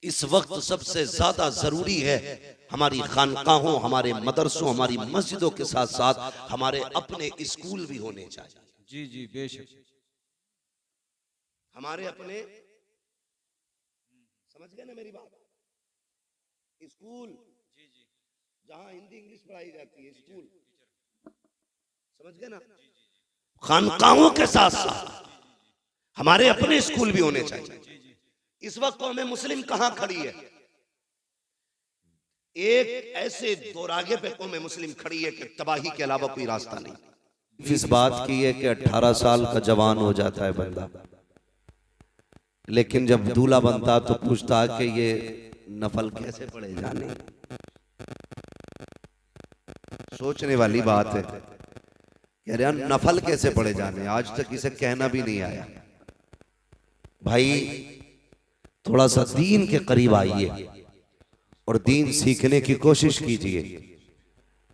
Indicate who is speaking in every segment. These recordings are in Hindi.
Speaker 1: इस वक्त सबसे ज्यादा जरूरी है हमारी खानकाहों, हमारे मदरसों, हमारी मस्जिदों के साथ साथ हमारे अपने स्कूल भी होने चाहिए।
Speaker 2: जी जी बेशक।
Speaker 1: हमारे अपने, समझ गए ना मेरी बात? स्कूल जहां हिंदी इंग्लिश पढ़ाई जाती है, स्कूल, समझ गए ना? खानकाहों के साथ साथ हमारे अपने स्कूल भी होने चाहिए। इस वक्त कौम मुस्लिम कहां खड़ी है? एक ऐसे दोरागे पे कौम मुस्लिम खड़ी है कि तबाही के अलावा कोई रास्ता नहीं।
Speaker 3: इस बात की है कि 18 साल का जवान हो जाता है बंदा, लेकिन जब दूल्हा बनता तो पूछता कि ये नफल कैसे पढ़े जाने। सोचने वाली बात है। कह रहे हैं नफल कैसे पढ़े जाने, आज तक इसे कहना भी नहीं आया। भाई थोड़ा सा दीन के करीब आइए और दीन सीखने की कोशिश कीजिए।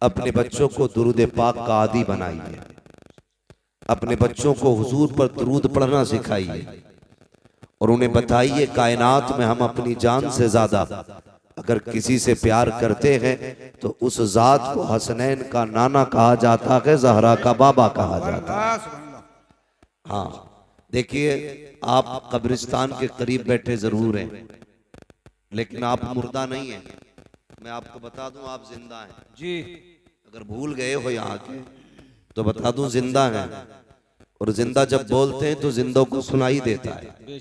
Speaker 3: अपने बच्चों को दुरूद पाक का आदी बनाइए, अपने बच्चों को हुजूर पर दुरूद पढ़ना सिखाइए और उन्हें बताइए कायनात में हम अपनी जान से ज्यादा अगर किसी से प्यार करते हैं तो उस जात को हसनैन का नाना कहा जाता है, जहरा का बाबा कहा जाता है। हाँ देखिए, आप कब्रिस्तान के करीब बैठे जरूर हैं, लेकिन आप मुर्दा नहीं हैं। मैं आपको बता दूं आप जिंदा हैं
Speaker 2: जी।
Speaker 3: अगर भूल गए हो यहाँ के तो बता दूं जिंदा हैं। और जिंदा जब बोलते हैं तो जिंदों को सुनाई देता है।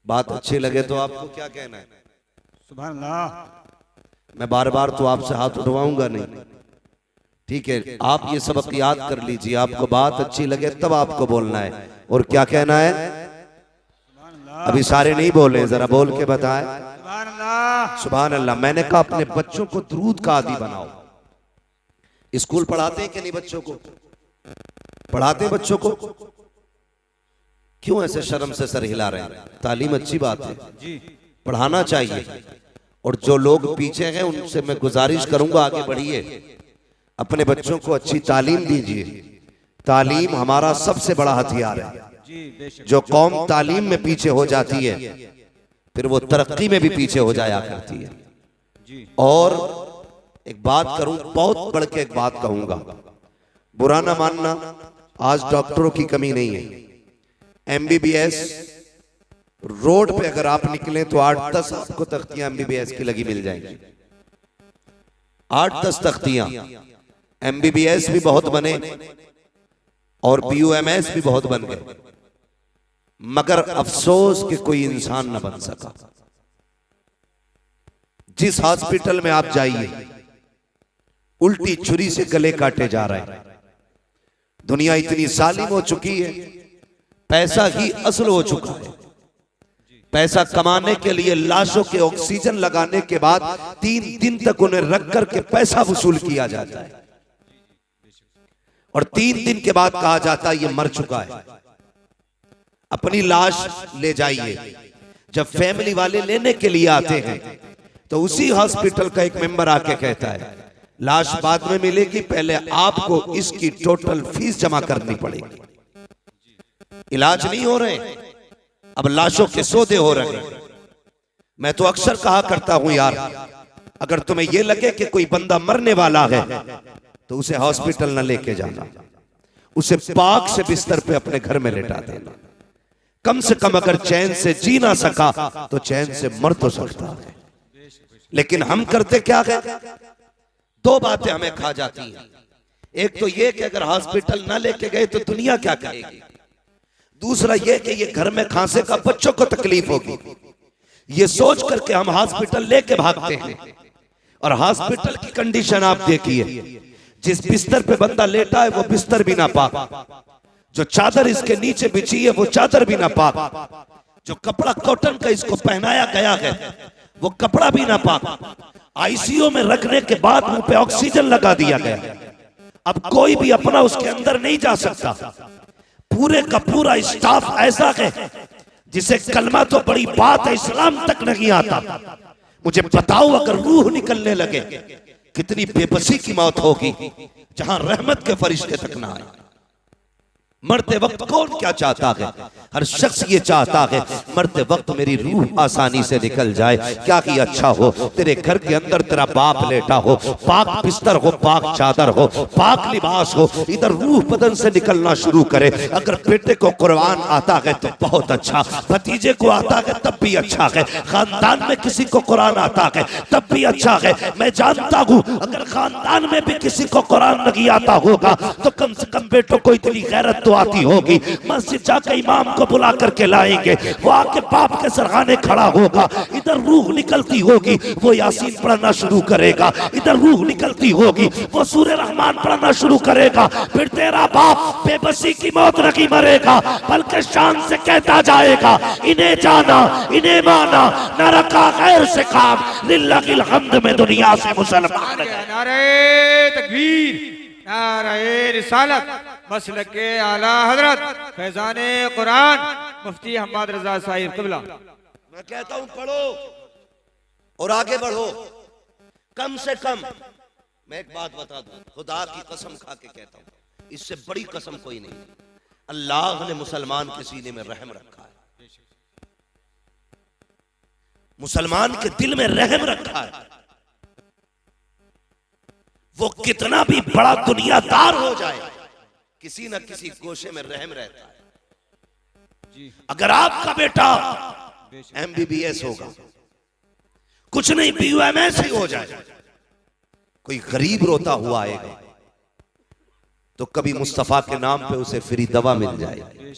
Speaker 3: बात अच्छी लगे तो आपको क्या कहना है?
Speaker 2: सुभान अल्लाह।
Speaker 3: मैं बार बार तो आपसे हाथ उठवाऊंगा नहीं, ठीक है? आप ये सबक याद कर लीजिए, आपको बात अच्छी लगे तब आपको बोलना है। और क्या कहना है? अभी सारे नहीं बोले, जरा बोल के बताएं
Speaker 2: सुभान अल्लाह।
Speaker 3: सुभान अल्लाह। मैंने कहा अपने बच्चों को दुरूद का आदी बनाओ। स्कूल पढ़ाते हैं कि नहीं? बच्चों को पढ़ाते हैं। बच्चों को क्यों ऐसे शर्म से सर हिला रहे हैं? तालीम अच्छी बात है, पढ़ाना चाहिए। और जो लोग पीछे हैं उनसे मैं गुजारिश करूंगा आगे बढ़िए, अपने बच्चों को अच्छी तालीम दीजिए। तालीम हमारा सबसे बड़ा हथियार है। जो कौम तालीम में पीछे हो जाती है फिर वो तरक्की में भी पीछे हो जाया करती है। और एक बात करूं, बहुत बढ़ के एक बात कहूंगा, बुरा ना मानना, आज डॉक्टरों की कमी नहीं है। MBBS रोड पे अगर आप निकले तो 8-10 आपको तख्तियां MBBS की लगी मिल जाएंगी। 8-10 तख्तियां। MBBS भी बहुत बने और BUMS भी बहुत बन गए, मगर अफसोस कि कोई इंसान न बन सका। जिस हॉस्पिटल में आप जाइए उल्टी छुरी से गले काटे जा रहे हैं। दुनिया इतनी जालिम हो चुकी है, पैसा ही असल हो चुका है। पैसा कमाने के लिए लाशों के ऑक्सीजन लगाने के बाद 3 दिन तक उन्हें रख करके पैसा वसूल किया जाता है और 3 दिन के बाद कहा जाता है ये मर चुका है। अपनी लाश ले जाइए। जब फैमिली वाले लेने के लिए आते हैं तो उसी हॉस्पिटल का एक मेंबर आके कहता है लाश बाद में मिलेगी, पहले आपको इसकी टोटल फीस जमा करनी पड़ेगी। इलाज नहीं हो रहे, अब लाशों के सौदे हो रहे हैं। मैं तो अक्सर कहा करता हूं यार, अगर तुम्हें यह लगे कि कोई बंदा मरने वाला है तो उसे हॉस्पिटल न लेके जाना, उसे पाक से बिस्तर पे अपने घर में लेटा देना। कम से कम अगर चैन से जी ना सका तो चैन से मर तो सकता है। लेकिन हम करते क्या है? 2 बातें हमें खा जाती हैं। एक तो ये कि अगर हॉस्पिटल ना लेके गए तो दुनिया क्या कहेगी। दूसरा ये कि ये घर में खांसे का बच्चों को तकलीफ होगी। ये सोच करके हम हॉस्पिटल लेके भागते हैं। और हॉस्पिटल की कंडीशन आप देखिए, जिस बिस्तर पे बंदा लेटा है वो बिस्तर भी ना पाक, जो चादर इसके नीचे बिछी है वो चादर भी ना पाक, जो कपड़ा कॉटन का इसको पहनाया गया है वो कपड़ा भी ना पाक, आईसीयू में रखने के बाद मुंह पे ऑक्सीजन लगा दिया गया। अब कोई भी अपना उसके अंदर नहीं जा सकता। पूरे का पूरा स्टाफ ऐसा है जिसे कलमा तो बड़ी बात है, इस्लाम तक नहीं आता। मुझे बताओ अगर रूह निकलने लगे कितनी बेबसी की मौत होगी जहां रहमत के फरिश्ते तक ना आए। मरते वक्त कौन क्या चाहता है? हर शख्स ये चाहता है मरते वक्त मेरी रूह आसानी से निकल जाए। क्या कि अच्छा हो तेरे घर के अंदर तेरा बाप लेटा हो, पाक बिस्तर हो, पाक चादर हो, पाक लिबास हो, इधर रूह बदन से निकलना शुरू करे। अगर बेटे को कुरान आता है तो बहुत अच्छा, भतीजे को आता है तब भी अच्छा है, खानदान में किसी को कुरान आता है तब भी अच्छा है। मैं जानता हूँ अगर खानदान में भी किसी को कुरान नहीं आता होगा तो कम से कम बेटों को इतनी गैरत तो आती होगी। मस्जिद जाकर इमाम को बुला करके लाएंगे, वो आके बाप के सरहाने खड़ा होगा, इधर रूह निकलती होगी वो यासीन पढ़ना शुरू करेगा, इधर रूह निकलती होगी वो सूरह रहमान पढ़ना शुरू करेगा। फिर तेरा बाप बेबसी की मौत नहीं मरेगा बल्कि शान से कहता जाएगा इन्हें जाना इन्हें माना, न रखा गैर से काम, लिल्लाहिल हम्द में दुनिया से मुसलमान गए।
Speaker 2: नारे तकबीर, नारे रिसालत, मसलक के आला हजरत फैजाने कुरान मुफ्ती हम्मद रजा साहिब क़िबला।
Speaker 1: मैं कहता हूं पढ़ो और आगे बढ़ो। कम से कम मैं एक बात बता दूं, खुदा की कसम खा के कहता हूं, इससे बड़ी कसम कोई नहीं, अल्लाह ने मुसलमान के सीने में रहम रखा है, मुसलमान के दिल में रहम रखा है। वो कितना भी बड़ा दुनियादार हो जाए किसी न किसी गोशे में रहम रहता है। अगर आपका बेटा MBBS होगा, कुछ नहीं PUMS ही हो जाए, कोई गरीब रोता हुआ आएगा तो कभी मुस्तफा के नाम पे उसे फ्री दवा मिल जाएगी,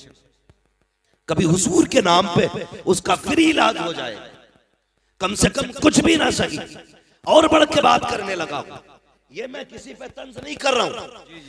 Speaker 1: कभी हुजूर के नाम पे उसका फ्री इलाज हो जाएगा। कम से कम कुछ भी ना सही और बढ़ के बात करने लगा हूं, ये मैं किसी पे तंज नहीं कर रहा हूं,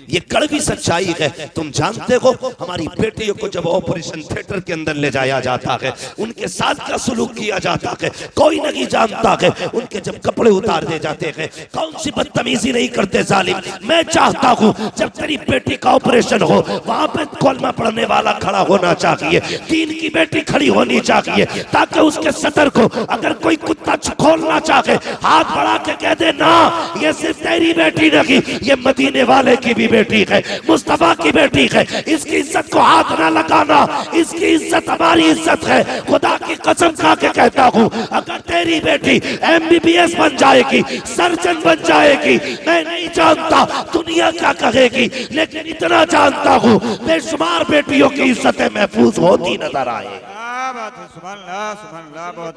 Speaker 1: ये कड़वी सच्चाई है। तुम जानते हो हमारी बेटियों को जब ऑपरेशन थिएटर के अंदर ले जाया जाता है उनके साथ क्या सुलूक किया जाता है कोई नहीं जानता है। उनके जब कपड़े उतार दे जाते हैं कौन सी बदतमीजी नहीं करते जालिम। मैं चाहता हूं जब तेरी बेटी का ऑपरेशन हो वहां पे कलमा पढ़ने वाला खड़ा होना चाहिए, दीन की बेटी खड़ी होनी चाहिए, ताकि उसके सतर को अगर कोई कुत्ता खोलना चाहे हाथ बढ़ा के कह दे ना ये सिर्फ तेरी बेटी नहीं, ये मदीने वाले की भी बेटी है, मुस्तफा की बेटी है, इसकी इज्जत को हाथ ना लगाना, इसकी इज्जत हमारी इज्जत है। खुदा की कसम खा के कहता हूं अगर तेरी बेटी MBBS बन जाएगी, सर्जन बन जाएगी, मैं नहीं जानता दुनिया क्या कहेगी, लेकिन इतना जानता हूं बेशुमार बेटियों की इज्जतें महफूज होती नजर आए।
Speaker 2: क्या बात है, सुभान अल्लाह, सुभान अल्लाह। बहुत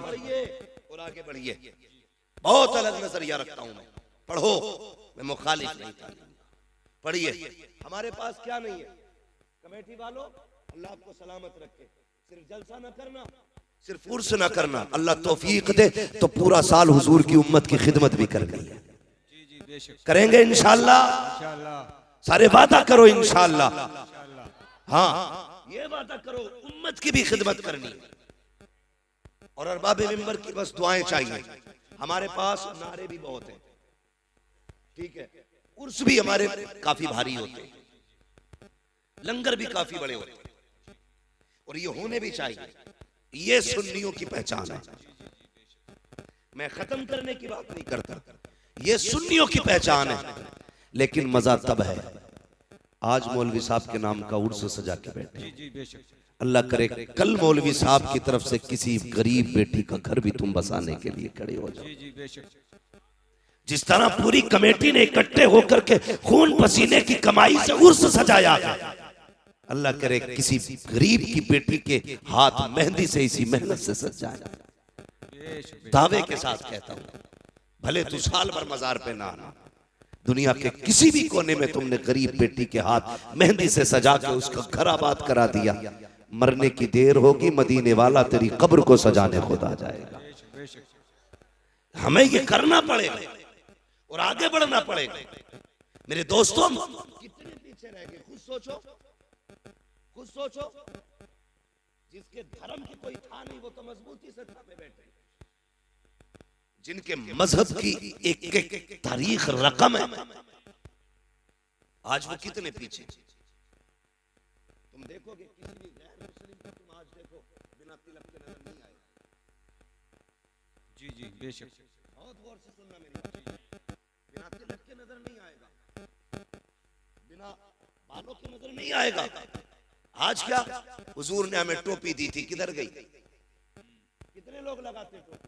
Speaker 1: और आगे बढ़िए, बहुत अलग नजरिया रखता हूं मैं, पढ़ो, मैं मुखालिफ नहीं था। पढ़िए, हमारे पास क्या नहीं है कमेटी वालों, अल्लाह आपको सलामत रखे, सिर्फ जलसा ना करना, सिर्फ उर्स ना करना, अल्लाह तौफीक दे तो पूरा साल हुजूर की उम्मत की खिदमत भी करनी है। करेंगे इंशाअल्लाह, सारे वादा करो इंशाअल्लाह। हाँ ये वादा करो उम्मत की भी खिदमत करनी है। और अरबाब मिंबर की बस दुआएं चाहिए। हमारे पास नारे भी बहुत हैं, ठीक है, उर्स भी हमारे काफी भारी होते हैं, लंगर भी काफी बड़े होते हैं, और ये होने भी चाहिए। ये सुन्नियों की पहचान है। मैं खत्म करने की बात नहीं करता, ये सुन्नियों की पहचान है। लेकिन मजा तब है आज मौलवी साहब के नाम का उर्स सजा के बैठे, अल्लाह करे कल मौलवी साहब की तरफ से किसी गरीब बेटी का घर भी तुम बसाने के लिए खड़े हो जाओ। जिस तरह पूरी कमेटी ने इकट्ठे होकर के खून पसीने की कमाई से उर्स सजाया है, अल्लाह करे किसी गरीब की बेटी के हाथ मेहंदी से इसी मेहनत से सज जाए। दावे के साथ कहता हूं भले तू साल भर मजार पे ना आना, दुनिया के किसी भी कोने में तुमने गरीब बेटी के हाथ मेहंदी से सजा के उसका घर आबाद करा दिया, मरने की देर होगी मदीने वाला तेरी कब्र को सजाने खुद आ जाएगा। हमें ये करना पड़ेगा और आगे बढ़ना पड़ेगा। मेरे दोस्तों कितने पीछे रह गए, खुद सोचो, खुद सोचो। जिसके धर्म की कोई था नहीं वो तो मजबूती से थामे बैठे, जिनके मजहब की एक एक तारीख रकम है, आज वो कितने पीछे। तुम देखोगे किसी भी गैर मुस्लिम को तुम आज देखो बिना तिलक के नजर नहीं आएगा।
Speaker 2: जी जी बेशक,
Speaker 1: बहुत गौर से सुनना मेरी बात, बिना तिलक के नजर नहीं आएगा, बिना बालों के नजर नहीं आएगा। आज क्या, हुजूर ने हमें टोपी दी थी, किधर गई? कितने लोग लगाते टोपी?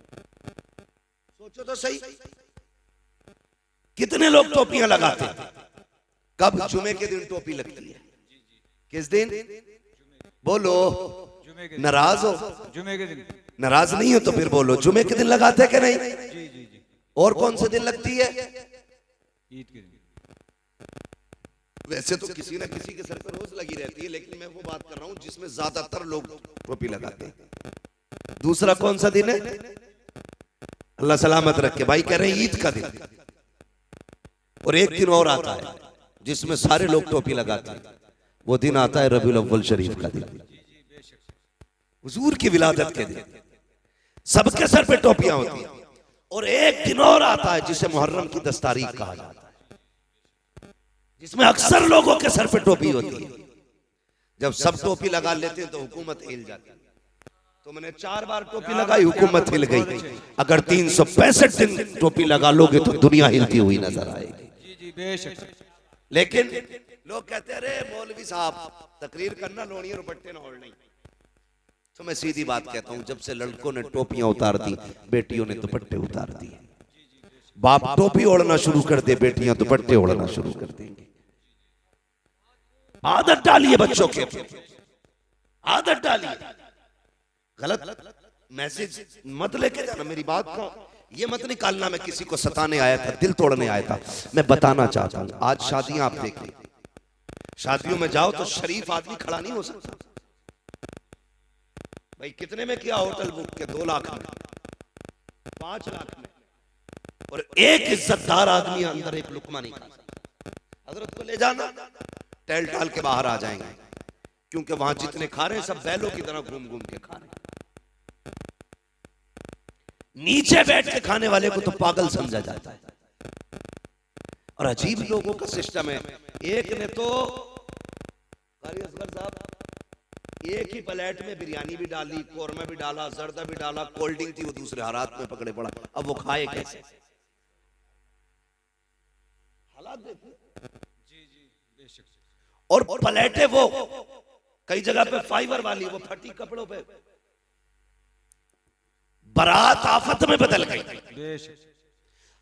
Speaker 1: सोचो तो सही, कितने लोग टोपियां लगाते हैं? कब? जुमे के दिन टोपी लगती है। किस दिन? बोलो, नाराज हो?
Speaker 2: जुमे के दिन
Speaker 1: नाराज नहीं हो तो फिर बोलो, जुमे के दिन लगाते हैं कि नहीं?
Speaker 2: जी जी जी,
Speaker 1: और कौन से दिन लगती है?
Speaker 2: ईद के दिन।
Speaker 1: वैसे तो किसी ना किसी के सर पर रोज लगी रहती है, लेकिन मैं वो बात कर रहा हूं जिसमें ज्यादातर लोग टोपी लगाते हैं। दूसरा कौन सा दिन है? अल्लाह सलामत रखे, भाई कह रहे हैं ईद का दिन। और एक दिन और आता है जिसमें सारे लोग टोपी लगाते हैं, वो दिन आता है रबीउल अव्वल शरीफ का दिन, हुजूर की विलादत के दिन। सबके सर पे टोपियां होती हैं। और एक दिन और आता है जिसे मुहर्रम की 10 तारीख कहा जाता है, जिसमें अक्सर लोगों के सर पे टोपी होती है। जब सब टोपी लगा लेते हैं तो हुकूमत हिल जाती है। तो मैंने 4 बार टोपी लगाई, हुकूमत हिल गई। अगर 365 दिन टोपी लगा लोगे तो दुनिया हिलती हुई नजर आएगी।
Speaker 2: जी जी बेशक।
Speaker 1: लेकिन लोग कहते हैं अरे मौलवी साहब तकरीर करना, लोनी और दुपट्टे ना ओढ़ना। तो मैं सीधी बात कहता हूं, जब से लड़कों ने टोपियां उतार दी, बेटियों ने दुपट्टे उतार दिए। बाप टोपी ओढ़ना शुरू कर दे, बेटियां दुपट्टे ओढ़ना शुरू कर देंगी। आदत डालिए बच्चों के, आदत डालिए। गलत मैसेज मत लेके जाना, मेरी बात का ये मत निकालना मैं किसी को सताने आया था, दिल तोड़ने आया था। मैं बताना चाहता हूं, आज शादियां आप देखिए, शादियों में जाओ तो शरीफ आदमी खड़ा नहीं हो सकता। भाई कितने में किया होटल बुक के? 2 लाख में, 5 लाख में। और एक इज्जतदार आदमी अंदर एक लुकमा नहीं खा सकता। हजरत को ले जाना, टहल टाल के बाहर आ जाएंगे, क्योंकि वहां जितने खा रहे हैं सब बैलों की तरह घूम घूम के खा रहे हैं। नीचे बैठ के खाने वाले को तो पागल समझा जाता है। और अजीब लोगों का सिस्टम है। एक ने तो कारी असगर साहब एक ही प्लेट में बिरयानी भी डाली, कौरमा भी डाला, जर्दा भी डाला, कोल्ड ड्रिंक थी, वो दूसरे हालात में पकड़े पड़ा। अब वो खाए कैसे? हालात देखिए।
Speaker 2: जी जी बेशक।
Speaker 1: और प्लेटें वो कई जगह पे फाइबर वाली, वो फटी कपड़ों पे। बारात आफत में बदल गई।
Speaker 2: बेशक।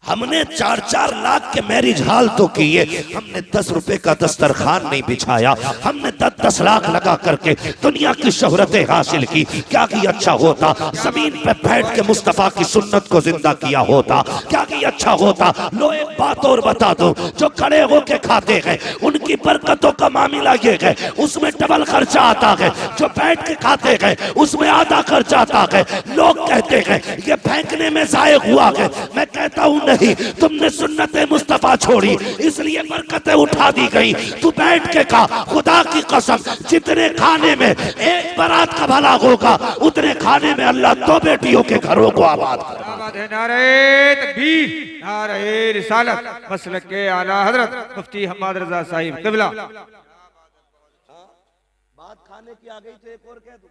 Speaker 1: हमने 4-4 लाख के मैरिज हाल तो किए, हमने 10 रुपए का दस्तरखान नहीं बिछाया। हमने 10-10 लाख लगा करके दुनिया की शोहरतें हासिल की। क्या कि अच्छा होता जमीन पे बैठ के मुस्तफा की सुन्नत को जिंदा किया होता। क्या कि अच्छा होता। लो एक बात और बता दो, जो खड़े होके खाते हैं उनकी बरकतों का मामला ये है, उसमें डबल खर्चा आता है। जो बैठ के खाते हैं उसमें आधा खर्चा आता है। लोग कहते हैं ये फेंकने में जायक हुआ है, मैं कहता हूं नहीं, तुमने सुन्नत मुस्तफा छोड़ी इसलिए बरकतें उठा दी गई। तू बैठ के खा, खुदा की कसम जितने खाने में एक बारात का भला होगा उतने खाने में अल्लाह 2 बेटियों के घरों को आबाद करेगा।
Speaker 2: नारे तकबीर, नारे रिसालत, मसलक के आला हजरत मुफ्ती हम्माद रजा साहिब क़िबला।
Speaker 1: बात खाने की आ गई तो एक और कह दूं,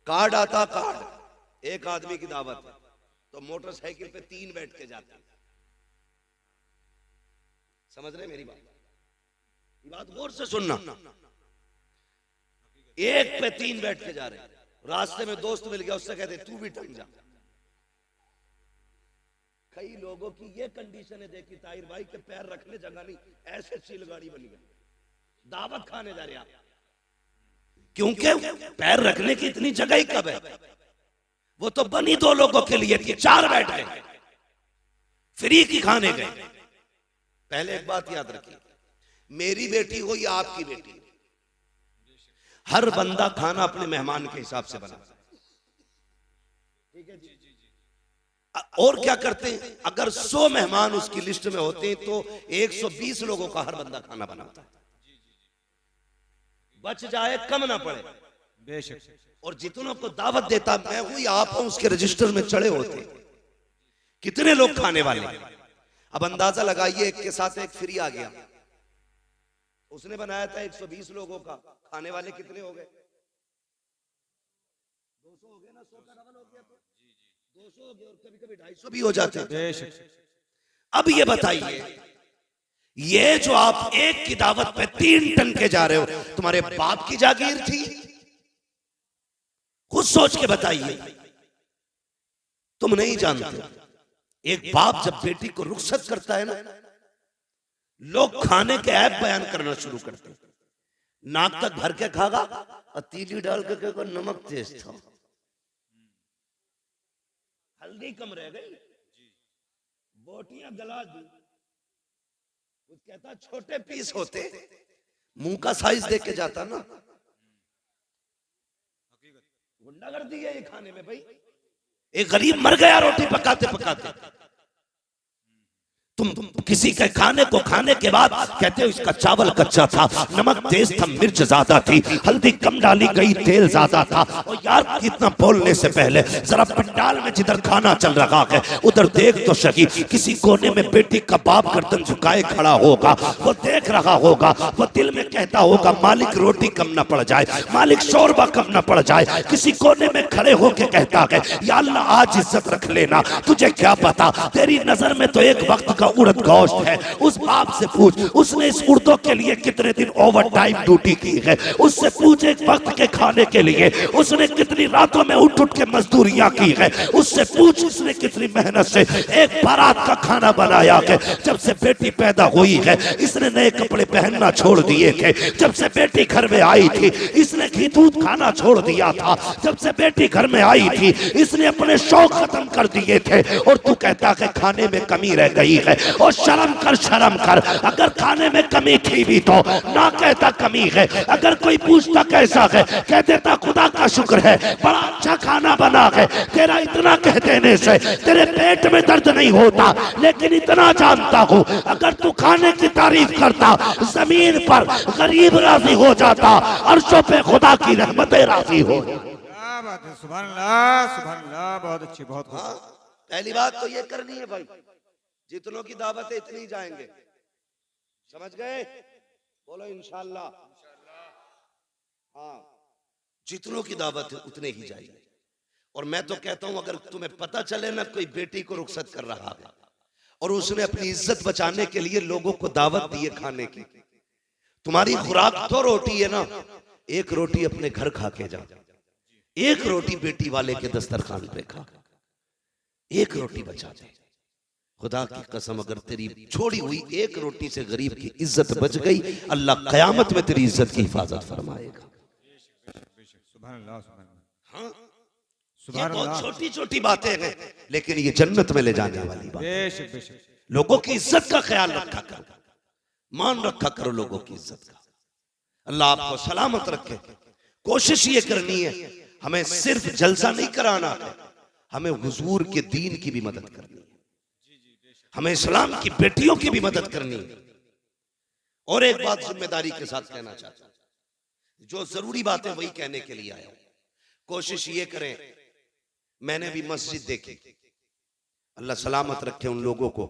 Speaker 1: कार्ड आता, कार्ड एक आदमी की दावत है तो मोटरसाइकिल पे 3 बैठ के जाते हैं। समझ रहे मेरी बात? ये बात गौर से सुनना। एक पे 3 बैठ के जा रहे हैं, रास्ते में दोस्त मिल गया, उससे कहते तू भी टंग जा। कई लोगों की ये कंडीशन है, देखी ताहिर भाई के पैर रखने जगह नहीं, ऐसे चिलगाड़ी बनी गई। दावत खाने जा रहे आप, क्योंकि पैर रखने की इतनी जगह ही कब है? वो तो बनी 2 लोगों के लिए थी, 4 बैठ गए, फ्री की खाने गए। पहले एक बात याद रखिए, मेरी बेटी हो या आपकी बेटी, हर बंदा खाना अपने मेहमान के हिसाब से बनाता है। ठीक है जी? और क्या करते हैं, अगर 100 मेहमान उसकी लिस्ट में होते हैं तो 120 लोगों का हर बंदा खाना बनाता है, बच जाए कम ना पड़े।
Speaker 2: बेशक।
Speaker 1: और जितनों को दावत देता मैं हूं या आप हूं, उसके रजिस्टर में चढ़े होते कितने लोग खाने वाले। अब अंदाजा लगाइए, एक के साथ एक फ्री आ गया, उसने बनाया था 120 लोगों का, खाने वाले कितने हो गए? 200 हो गए ना, 100 का डबल हो गया तो 200 हो गए, और कभी कभी 250 भी हो जाते हैं।
Speaker 2: बेशक।
Speaker 1: अब ये बताइए
Speaker 3: ये जो आप एक की दावत पे 3 टन के जा रहे हो, तुम्हारे बाप की जागीर थी? खुद सोच के बताइए, तुम नहीं जानते। एक बाप जब बेटी को रुखसत करता है ना, लोग खाने के ऐप बयान करना शुरू करते हैं। नाक तक भर के खागा और तीली डाल के कहेगा नमक तेज था, हल्दी कम रह गई, बोटियां गला दी। कुछ कहता छोटे पीस होते, मुंह का साइज देख के जाता ना। गुंडागर्दी है ये खाने में भाई। एक गरीब मर गया रोटी पकाते पकाते, तुम किसी के खाने को खाने के बाद कहते हो इसका चावल कच्चा था, नमक तेज था, मिर्च ज्यादा थी, हल्दी कम डाली गई, तेल ज्यादा था। और यार इतना बोलने से पहले जरा पंडाल में जिधर खाना चल रहा है उधर देख तो सही। किसी कोने में बेटी का बाप गर्दन झुकाए खड़ा होगा, वो देख रहा होगा, वो दिल में कहता होगा मालिक रोटी कम ना पड़ जाए, मालिक शोरबा कम ना पड़ जाए। किसी कोने में खड़े होके कहता है या अल्लाह आज इज्जत रख लेना, तुझे क्या पता तेरी नजर में तो एक वक्त का उड़द गोश्त है। उस बाप से पूछ उसने इस उर्दों के लिए कितने दिन ओवर टाइम ड्यूटी की है, उससे पूछ एक वक्त के खाने के लिए उसने कितनी रातों में उठ उठ के मजदूरियां की है, उससे पूछ उसने कितनी मेहनत से एक बारात का खाना बनाया है। जब से बेटी पैदा हुई है इसने नए कपड़े पहनना छोड़ दिए थे, जब से बेटी घर में आई थी इसने घी दूध खाना छोड़ दिया था, जब से बेटी घर में आई थी इसने अपने शौक खत्म कर दिए थे। और तू कहता है खाने में कमी रह गई है। और शर्म कर, शर्म कर, अगर खाने में कमी थी भी तो ना कहता कमी है। अगर कोई पूछता कैसा है कह देता खुदा का शुक्र है बड़ा अच्छा खाना बना है। तेरा इतना कह देने से तेरे पेट में दर्द नहीं होता, लेकिन इतना जानता हूं अगर तू खाने की तारीफ करता जमीन पर गरीब राजी हो जाता, अर्शों पे खुदा की रहमतें राजी हो।
Speaker 2: क्या बात है, सुभान अल्लाह, सुभान अल्लाह, बहुत अच्छी, बहुत खूब।
Speaker 1: पहली बात तो ये करनी है भाई, जितनों की दावत है इतनी जाएंगे, समझ गए? बोलो इंशाल्लाह। हाँ,
Speaker 3: जितनों की दावत है उतने ही जाएंगे। और मैं तो कहता हूं अगर तुम्हें पता चले ना कोई बेटी को रुखसत कर रहा है और उसने अपनी इज्जत बचाने के लिए लोगों को दावत दी है खाने की, तुम्हारी खुराक तो रोटी है ना, एक रोटी अपने घर खा के जा, एक रोटी बेटी वाले के दस्तरखान पे खा, एक रोटी बचा दे। खुदा की कसम अगर तेरी छोड़ी हुई एक रोटी से गरीब की इज्जत बच गई, अल्लाह कयामत में तेरी इज्जत की हिफाजत फरमाएगा।
Speaker 2: सुभान अल्लाह, सुभान अल्लाह।
Speaker 3: हाँ,
Speaker 2: सुभान
Speaker 3: ये बहुत
Speaker 2: अल्लाह।
Speaker 3: छोटी छोटी बातें हैं लेकिन ये जन्नत में ले जाने वाली बात।
Speaker 2: बेशक बेशक।
Speaker 3: लोगों की इज्जत का ख्याल रखा करो, मान रखा करो लोगों की इज्जत का। अल्लाह आपको सलामत रखे। कोशिश ये करनी है हमें सिर्फ जलसा नहीं कराना है, हमें हुजूर के दीन की भी मदद करनी है, हमें इस्लाम की बेटियों की भी मदद करनी है। और एक बात जिम्मेदारी के साथ कहना चाहता हूं, जो जरूरी बातें वही कहने के लिए आया हूं। कोशिश ये करें, मैंने भी मस्जिद देखी, अल्लाह सलामत रखे उन लोगों को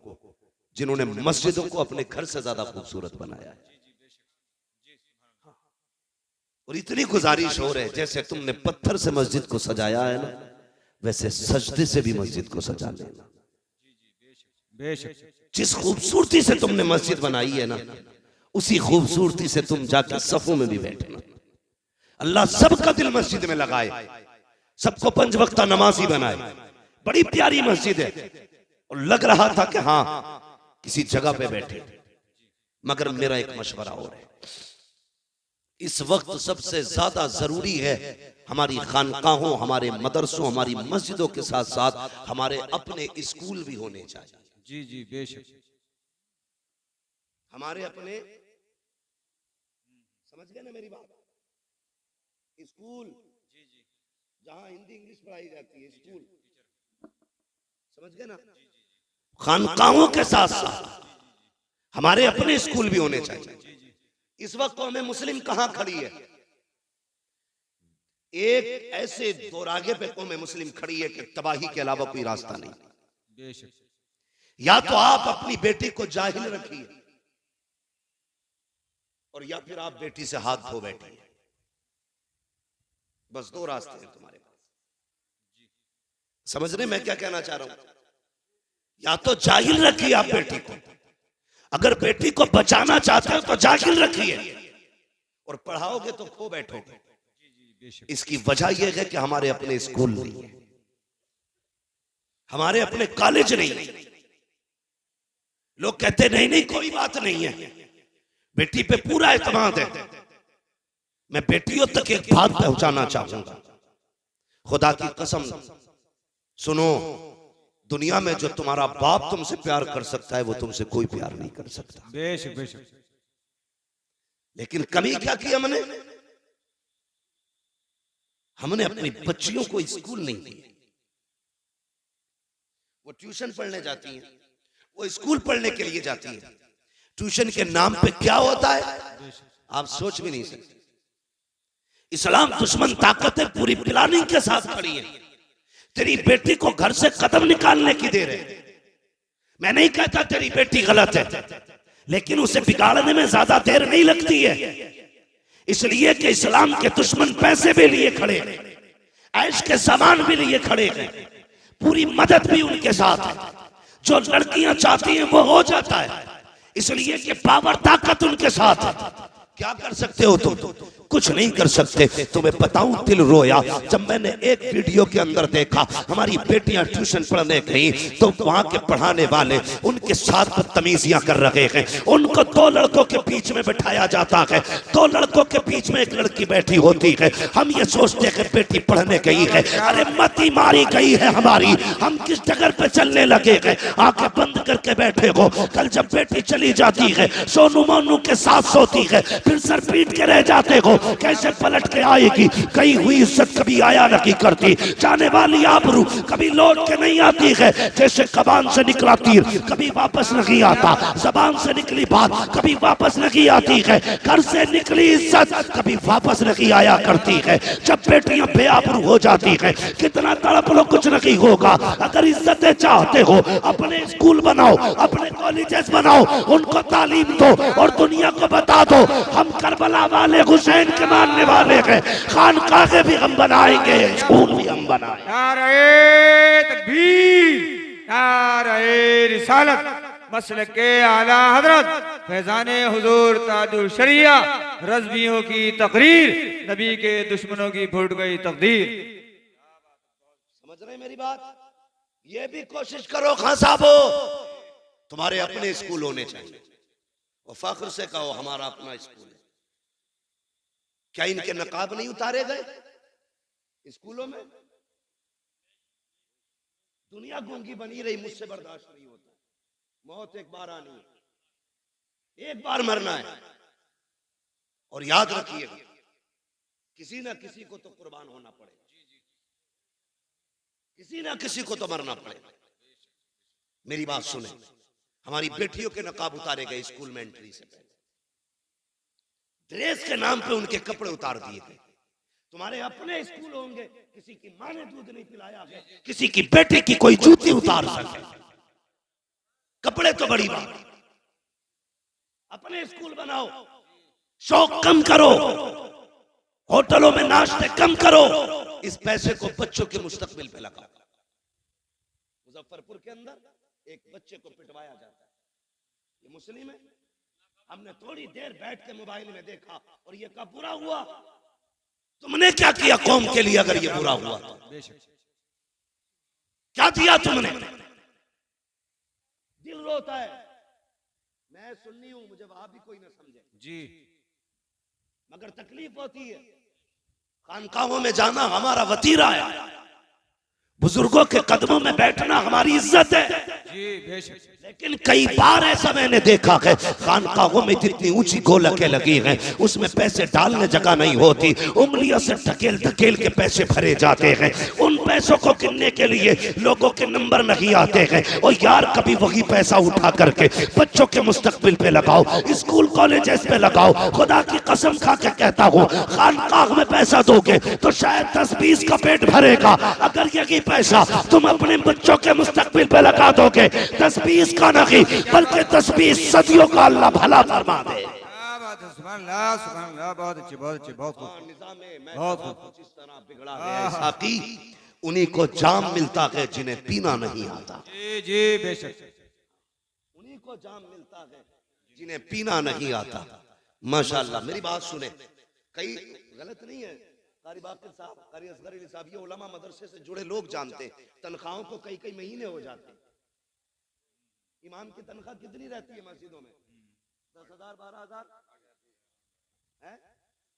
Speaker 3: जिन्होंने मस्जिदों को अपने घर से ज्यादा खूबसूरत बनाया है। और इतनी गुजारिश हो रही है जैसे तुमने पत्थर से मस्जिद को सजाया है ना, वैसे सजदे से भी मस्जिद को सजा लेना।
Speaker 2: बेशक।
Speaker 3: जिस खूबसूरती से तुमने मस्जिद बनाई है ना, उसी खूबसूरती से तुम जाकर सफों में भी बैठना। अल्लाह सबका दिल मस्जिद में लगाए, सबको 5 वक्ता नमाजी बनाए। बड़ी प्यारी मस्जिद है और लग रहा था कि हाँ किसी जगह पे बैठे। मगर मेरा एक मशवरा और है, इस वक्त सबसे ज्यादा जरूरी है हमारी खानकाहों, हमारे मदरसों, हमारी मस्जिदों के साथ साथ हमारे अपने स्कूल भी होने चाहिए।
Speaker 2: जी जी बेशक।
Speaker 1: हमारे अपने, समझ गए ना मेरी बात? स्कूल जहां हिंदी इंग्लिश पढ़ाई जाती है, स्कूल, समझ गए ना?
Speaker 3: खानकाहों के साथ साथ हमारे अपने स्कूल भी होने चाहिए।
Speaker 1: इस वक्त तो हमें मुस्लिम कहां खड़ी है? एक ऐसे दोरागे पे कौम मुस्लिम खड़ी है कि तबाही के अलावा कोई रास्ता नहीं।
Speaker 2: बेशक।
Speaker 1: या तो आप अपनी बेटी को जाहिल रखिए और या फिर आप बेटी से हाथ धो बैठिए। बस 2 रास्ते हैं तुम्हारे पास। समझ रहे मैं क्या कहना चाह रहा हूं?
Speaker 3: या तो जाहिल रखिए आप बेटी को,
Speaker 1: अगर बेटी को बचाना चाहते हो तो जाकिर रखिए और पढ़ाओगे तो खो बैठोगे। इसकी वजह यह है कि हमारे अपने स्कूल नहीं है, हमारे अपने कॉलेज नहीं है। लोग कहते नहीं नहीं कोई बात नहीं है, बेटी पे पूरा एतमाद है। मैं बेटियों तक एक बात पहुंचाना चाहूंगा, खुदा की कसम सुनो, दुनिया में जो तुम्हारा बाप तुमसे प्यार कर सकता है वो तुमसे कोई प्यार नहीं कर सकता।
Speaker 2: बेशक बेशक।
Speaker 1: लेकिन कमी क्या की हमने? हमने अपनी बच्चियों को स्कूल नहीं दिए। वो ट्यूशन पढ़ने जाती हैं, वो स्कूल पढ़ने के लिए जाती हैं। ट्यूशन के नाम पे क्या होता है आप सोच भी नहीं सकते। इस्लाम दुश्मन ताकत है, पूरी प्लानिंग के साथ खड़ी है। तेरी बेटी को घर से कदम निकालने की देर है। मैं नहीं कहता तेरी बेटी गलत है, लेकिन उसे बिगाड़ने में ज्यादा देर नहीं लगती है। इसलिए कि इस्लाम के दुश्मन पैसे भी लिए खड़े हैं, ऐश के सामान भी लिए खड़े हैं, पूरी मदद भी उनके साथ है। जो लड़कियां चाहती हैं वो हो जाता है, इसलिए कि पावर ताकत उनके साथ है। क्या कर सकते हो तुम? कुछ नहीं कर सकते। तुम्हें बताऊं दिल रोया जब मैंने एक वीडियो के अंदर देखा, हमारी बेटियां ट्यूशन पढ़ने गई तो वहां के पढ़ाने वाले उनके साथ बदतमीजियां कर रहे हैं। उनको दो लड़कों के बीच में बैठाया जाता है, दो लड़कों के बीच में एक लड़की बैठी होती है। हम ये सोचते हैं बेटी पढ़ने गई है, अरे मती मारी गई है हमारी, हम किस जगह पे चलने लगे हैं? आंखें बंद करके बैठे हो। कल जब बेटी चली जाती है, सोनू मोनू के साथ सोती है, फिर सर पीट के रह जाते हो। कैसे पलट के आएगी? गई हुई इज्जत कभी आया नहीं करती, जाने वाली आबरू कभी लौट के नहीं आती है। जैसे कबान से निकला तीर कभी वापस नहीं आता, जबान से निकली बात कभी वापस नहीं आती है, घर से निकली इज्जत कभी वापस नहीं आया करती है। जब बेटियां बेआबरू हो जाती है, कितना तड़प लो कुछ नहीं होगा। अगर इज्जतें चाहते हो, अपने स्कूल बनाओ, अपने कॉलेजेस बनाओ, उनको तालीम दो और दुनिया को बता दो हम करबला वाले हुसैन के मानने वाले हैं। खानकाहे भी हम बनाएंगे, स्कूल भी हम बनाएंगे।
Speaker 2: नारे तकबीर, नारे रिसालत, मसलके आला हजरत फैजाने हुजूर ताजुल शरिया, रज़वियों की तकरीर, नबी के दुश्मनों की फूट गई तकदीर।
Speaker 1: समझ रहे मेरी बात? ये भी कोशिश करो खान साहबो, तुम्हारे अपने स्कूल होने चाहिए और फख्र से कहो हमारा अपना स्कूल है। क्या इनके नकाब नहीं उतारे गए स्कूलों में? दुनिया गूंगी बनी रही, मुझसे बर्दाश्त नहीं होता। मौत एक बार आनी है, एक बार मरना है। और याद रखिएगा किसी ना किसी को तो कुर्बान होना पड़ेगा, किसी ना किसी को तो मरना पड़ेगा। मेरी बात सुने, हमारी बेटियों के नकाब उतारे गए स्कूल में एंट्री से पहले। ड्रेस के नाम पे उनके कपड़े उतार दिए गए। तुम्हारे अपने स्कूल होंगे, किसी की मां ने दूध नहीं पिलाया है, किसी की बेटे की कोई जूती उतार सके। कपड़े तो बड़ी बात, अपने स्कूल बनाओ, शौक कम करो, होटलों में नाश्ते कम करो, इस पैसे को बच्चों के मुस्तकबिल पे लगाओ। मुजफ्फरपुर के अंदर एक बच्चे को पिटवाया जाता है, ये मुस्लिम है। हमने थोड़ी देर बैठ के मोबाइल में देखा और ये कब बुरा हुआ? तुमने क्या किया कौम के लिए? अगर ये बुरा हुआ तो क्या दिया तुमने? दिल रोता है। मैं सुन्नी हूं, मुझे वहां भी कोई ना समझे
Speaker 2: जी,
Speaker 1: मगर तकलीफ होती है। खानकाहों में जाना हमारा वतीरा है, बुजुर्गों के कदमों में बैठना हमारी इज्जत है।
Speaker 2: जी बेशक।
Speaker 1: लेकिन कई बार ऐसा मैंने देखा है, खानकाहों में इतनी ऊंची गोलकें लगी हैं, उसमें पैसे डालने जगह नहीं होती, उंगलियों से ढकेल ढकेल के पैसे भरे जाते हैं। उन पैसों को गिनने के लिए लोगों के नंबर नहीं आते हैं। और यार कभी वही पैसा उठा करके बच्चों के मुस्तकबिल पे लगाओ, स्कूल कॉलेजेस पे लगाओ। खुदा की कसम खा के कहता हूँ, खानकाह में पैसा दोगे तो शायद 10-20 का पेट भरेगा। अगर यही पैसा तुम अपने बच्चों के मुस्तकबिल पे लगा दोगे, 10-20 का नहीं बल्कि 10-20 सदियों का अल्लाह भला फरमा दे।
Speaker 2: सुभान अल्लाह, सुभान अल्लाह। बहुत अच्छी, बहुत अच्छी, बहुत खूब, बहुत खूब।
Speaker 1: जिस तरह बिगड़ा है ऐसा की उन्हीं को जाम मिलता है जिन्हें पीना नहीं आता।
Speaker 2: जी जी बेशक।
Speaker 1: उन्हीं को जाम मिलता है जिन्हें पीना नहीं आता। माशाल्लाह, मेरी बात सुने, कई गलत नहीं है, कारी बाकिर साहब, कारी असगर अली साहब, ये उलमा मदरसे से जुड़े लोग जानते हैं, तनख्वाहों को कई कई महीने हो जाते हैं। इमाम की तनख्वाह कितनी रहती है मस्जिदों में? 10,000 12,000 है,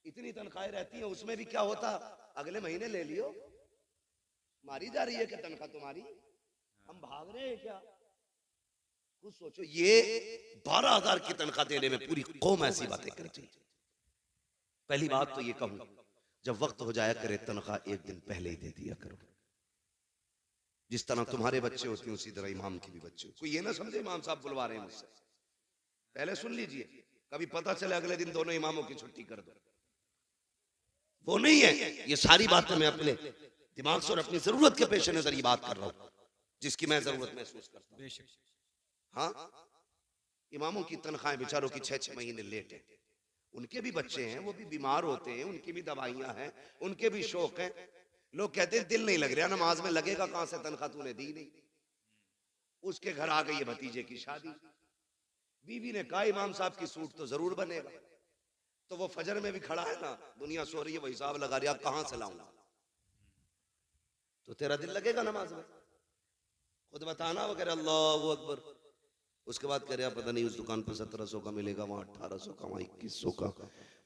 Speaker 1: इतनी तनख्वाहें रहती हैं। उसमें भी क्या होता, अगले महीने ले लियो, मारी जा रही है कि तनख्वाह तुम्हारी, हम भाग रहे हैं क्या? कुछ सोचो। ये 12,000 की तनख्वाह देने में पूरी कौम ऐसी बातें करती है। पहली बात तो ये कहूं, जब वक्त हो जाया करे तनख्वाह एक दिन पहले ही दे दिया करो। जिस तरह तुम्हारे बच्चे होते हैं उसी तरह इमाम के भी बच्चे। कोई ये ना समझे इमाम साहब बुलवा रहे हैं मुझसे, पहले सुन लीजिए, कभी पता चले अगले दिन दोनों इमामों की छुट्टी कर दो। वो नहीं है। ये सारी बातें मैं अपने दिमाग से और अपनी जरूरत के पेश नजर ये बात कर रहा हूं, जिसकी मैं जरूरत महसूस करता हूं। हाँ, इमामों की तनख्वाहें बेचारों की 6-6 महीने लेट है। उनके भी बच्चे हैं, वो भी बीमार होते हैं, उनकी भी दवाइयां हैं, उनके भी शौक हैं। लोग कहते हैं दिल नहीं लग रहा नमाज में, लगेगा कहां से, तनख्वाह तूने दी नहीं। उसके घर आ गई है भतीजे की शादी, बीवी ने कहा इमाम साहब की सूट तो जरूर बनेगा, तो वो फजर में भी खड़ा है ना, दुनिया सो रही है, वो हिसाब लगा रही है कहां से लाऊंगा, तो तेरा दिल लगेगा नमाज में? खुद बताना। वो कह रहे अल्लाह अकबर, उसके बाद कह रहे पता नहीं उस दुकान पर 1700 का मिलेगा, वहां 1800 का, वहां 2100 का,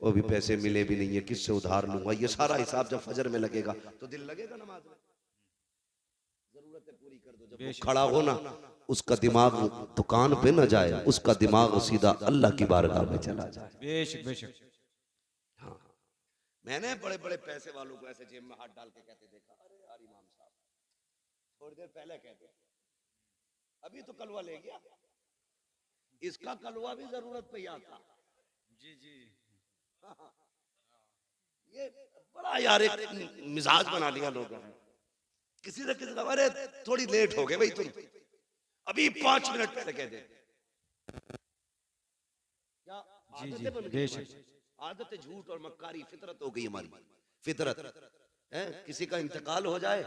Speaker 1: वो भी पैसे मिले भी नहीं है, किससे उधार लूंगा। ये सारा हिसाब जब फजर में लगेगा तो दिल लगेगा नमाज में? जरूरतें पूरी कर दो। जब वो खड़ा हो ना, उसका दिमाग दुकान पे न जाए, उसका दिमाग सीधा अल्लाह की बारगाह में चला जाए।
Speaker 2: बेशक बेशक।
Speaker 1: हाँ, मैंने बड़े बड़े पैसे वालों को ऐसे जेब में हाथ डाल के कहते देखा, अरे यार इमाम साहब थोड़ी देर पहले कहते, अभी तो कलवा ले गया, इसका कलवा भी जरूरत पे आता।
Speaker 2: जी जी।
Speaker 1: हाँ, ये बड़ा यार एक मिजाज बना लिया लोगों ने। किसी ने किसी का, अरे थोड़ी लेट हो गए भाई तुम, अभी 5 मिनट पहले कह दे। क्या आदतें बन गई? आदतें झूठ और मक्कारी फितरत हो गई हमारी। फितरत है, किसी का इंतकाल हो जाए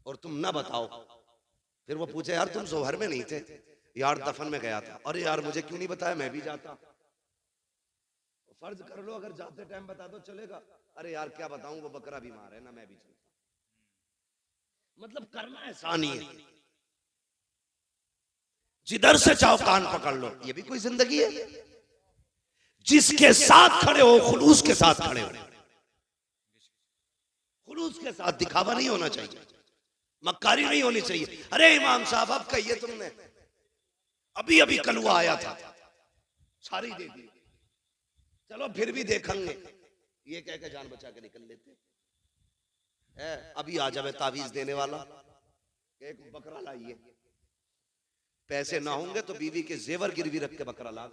Speaker 1: और तुम ना बताओ, फिर वो पूछे यार तुम जोहर में नहीं थे, यार दफन में गया था, अरे यार मुझे क्यों नहीं बताया, मैं भी जाता। फर्ज कर लो अगर जाते टाइम बता दो चलेगा, अरे यार क्या बताऊं वो बकरा बीमार है ना, मैं भी चलता। मतलब करना आसान ही है, जिधर से चाहो कान पकड़ लो। ये भी कोई जिंदगी है? जिसके साथ खड़े हो खुलूस के साथ खड़े हो, खुलूस के साथ, दिखावा नहीं होना चाहिए, मक्कारी नहीं होनी चाहिए। अरे इमाम साहब अब कहिए तुमने, अभी अभी कलवा आया था, सारी दे दी, चलो फिर भी देखेंगे, ये कह के जान बचा के निकल लेते है। अभी आ जावे तावीज देने वाला, एक बकरा लाइए, पैसे ना होंगे तो बीवी के जेवर गिरवी रख के बकरा ला,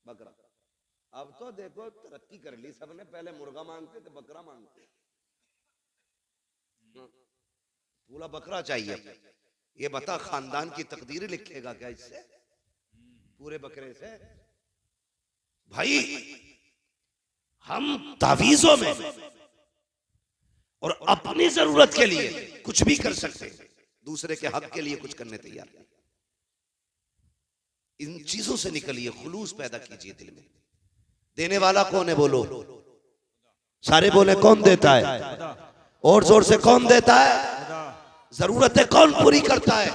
Speaker 1: बकरा। अब तो देखो तरक्की कर ली सबने, पहले मुर्गा मांगते थे, बकरा मांगते, पूरा बकरा चाहिए। ये बता खानदान की तकदीर लिखेगा क्या इससे, पूरे बकरे से? भाई हम तावीजों में और अपनी जरूरत के लिए कुछ भी कर सकते हैं, दूसरे के हक के लिए कुछ करने तैयार नहीं। इन चीजों से निकलिए, खुलूस पैदा कीजिए दिल में। देने वाला कौन है बोलो, सारे बोले कौन देता है, और जोर से कौन देता है? जरूरतें कौन पूरी करता है?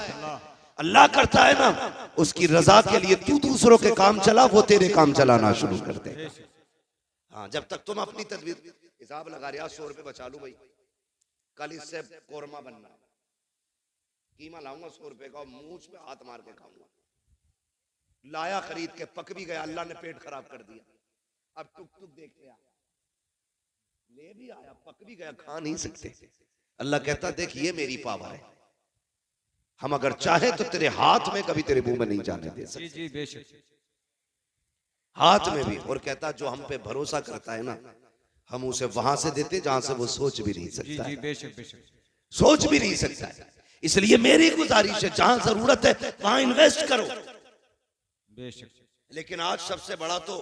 Speaker 1: अल्लाह करता है ना। उसकी रजा के लिए तू दूसरों के काम चला, वो तेरे काम चलाना शुरू कर दे। हाँ, जब तक तुम अपनी तदबीर, हिसाब लगा रहे 100 रुपए बचा लूं भाई, कल इससे कोरमा बनना, कीमा लाऊंगा 100 रुपए का, मूंछ पे हाथ मार के खाऊंगा। लाया खरीद के, पक भी गया, अल्लाह ने पेट खराब कर दिया। अब टुक टुक देखते आ, ले भी आया, पक भी गया, खा नहीं सकते। अल्लाह कहता देख ये मेरी पावर है, हम अगर चाहे तो तेरे हाथ में कभी तेरे मुंह में नहीं जाने दे सकते।
Speaker 2: जी बेशक,
Speaker 1: हाथ में भी। और कहता जो हम पे भरोसा करता है ना, हम उसे वहां से देते जहां से वो सोच भी नहीं सकता है,
Speaker 2: बेशक बेशक,
Speaker 1: सोच भी नहीं सकता है। इसलिए मेरी गुजारिश है जहां जरूरत है वहां इन्वेस्ट करो।
Speaker 2: बेशक।
Speaker 1: लेकिन आज सबसे बड़ा तो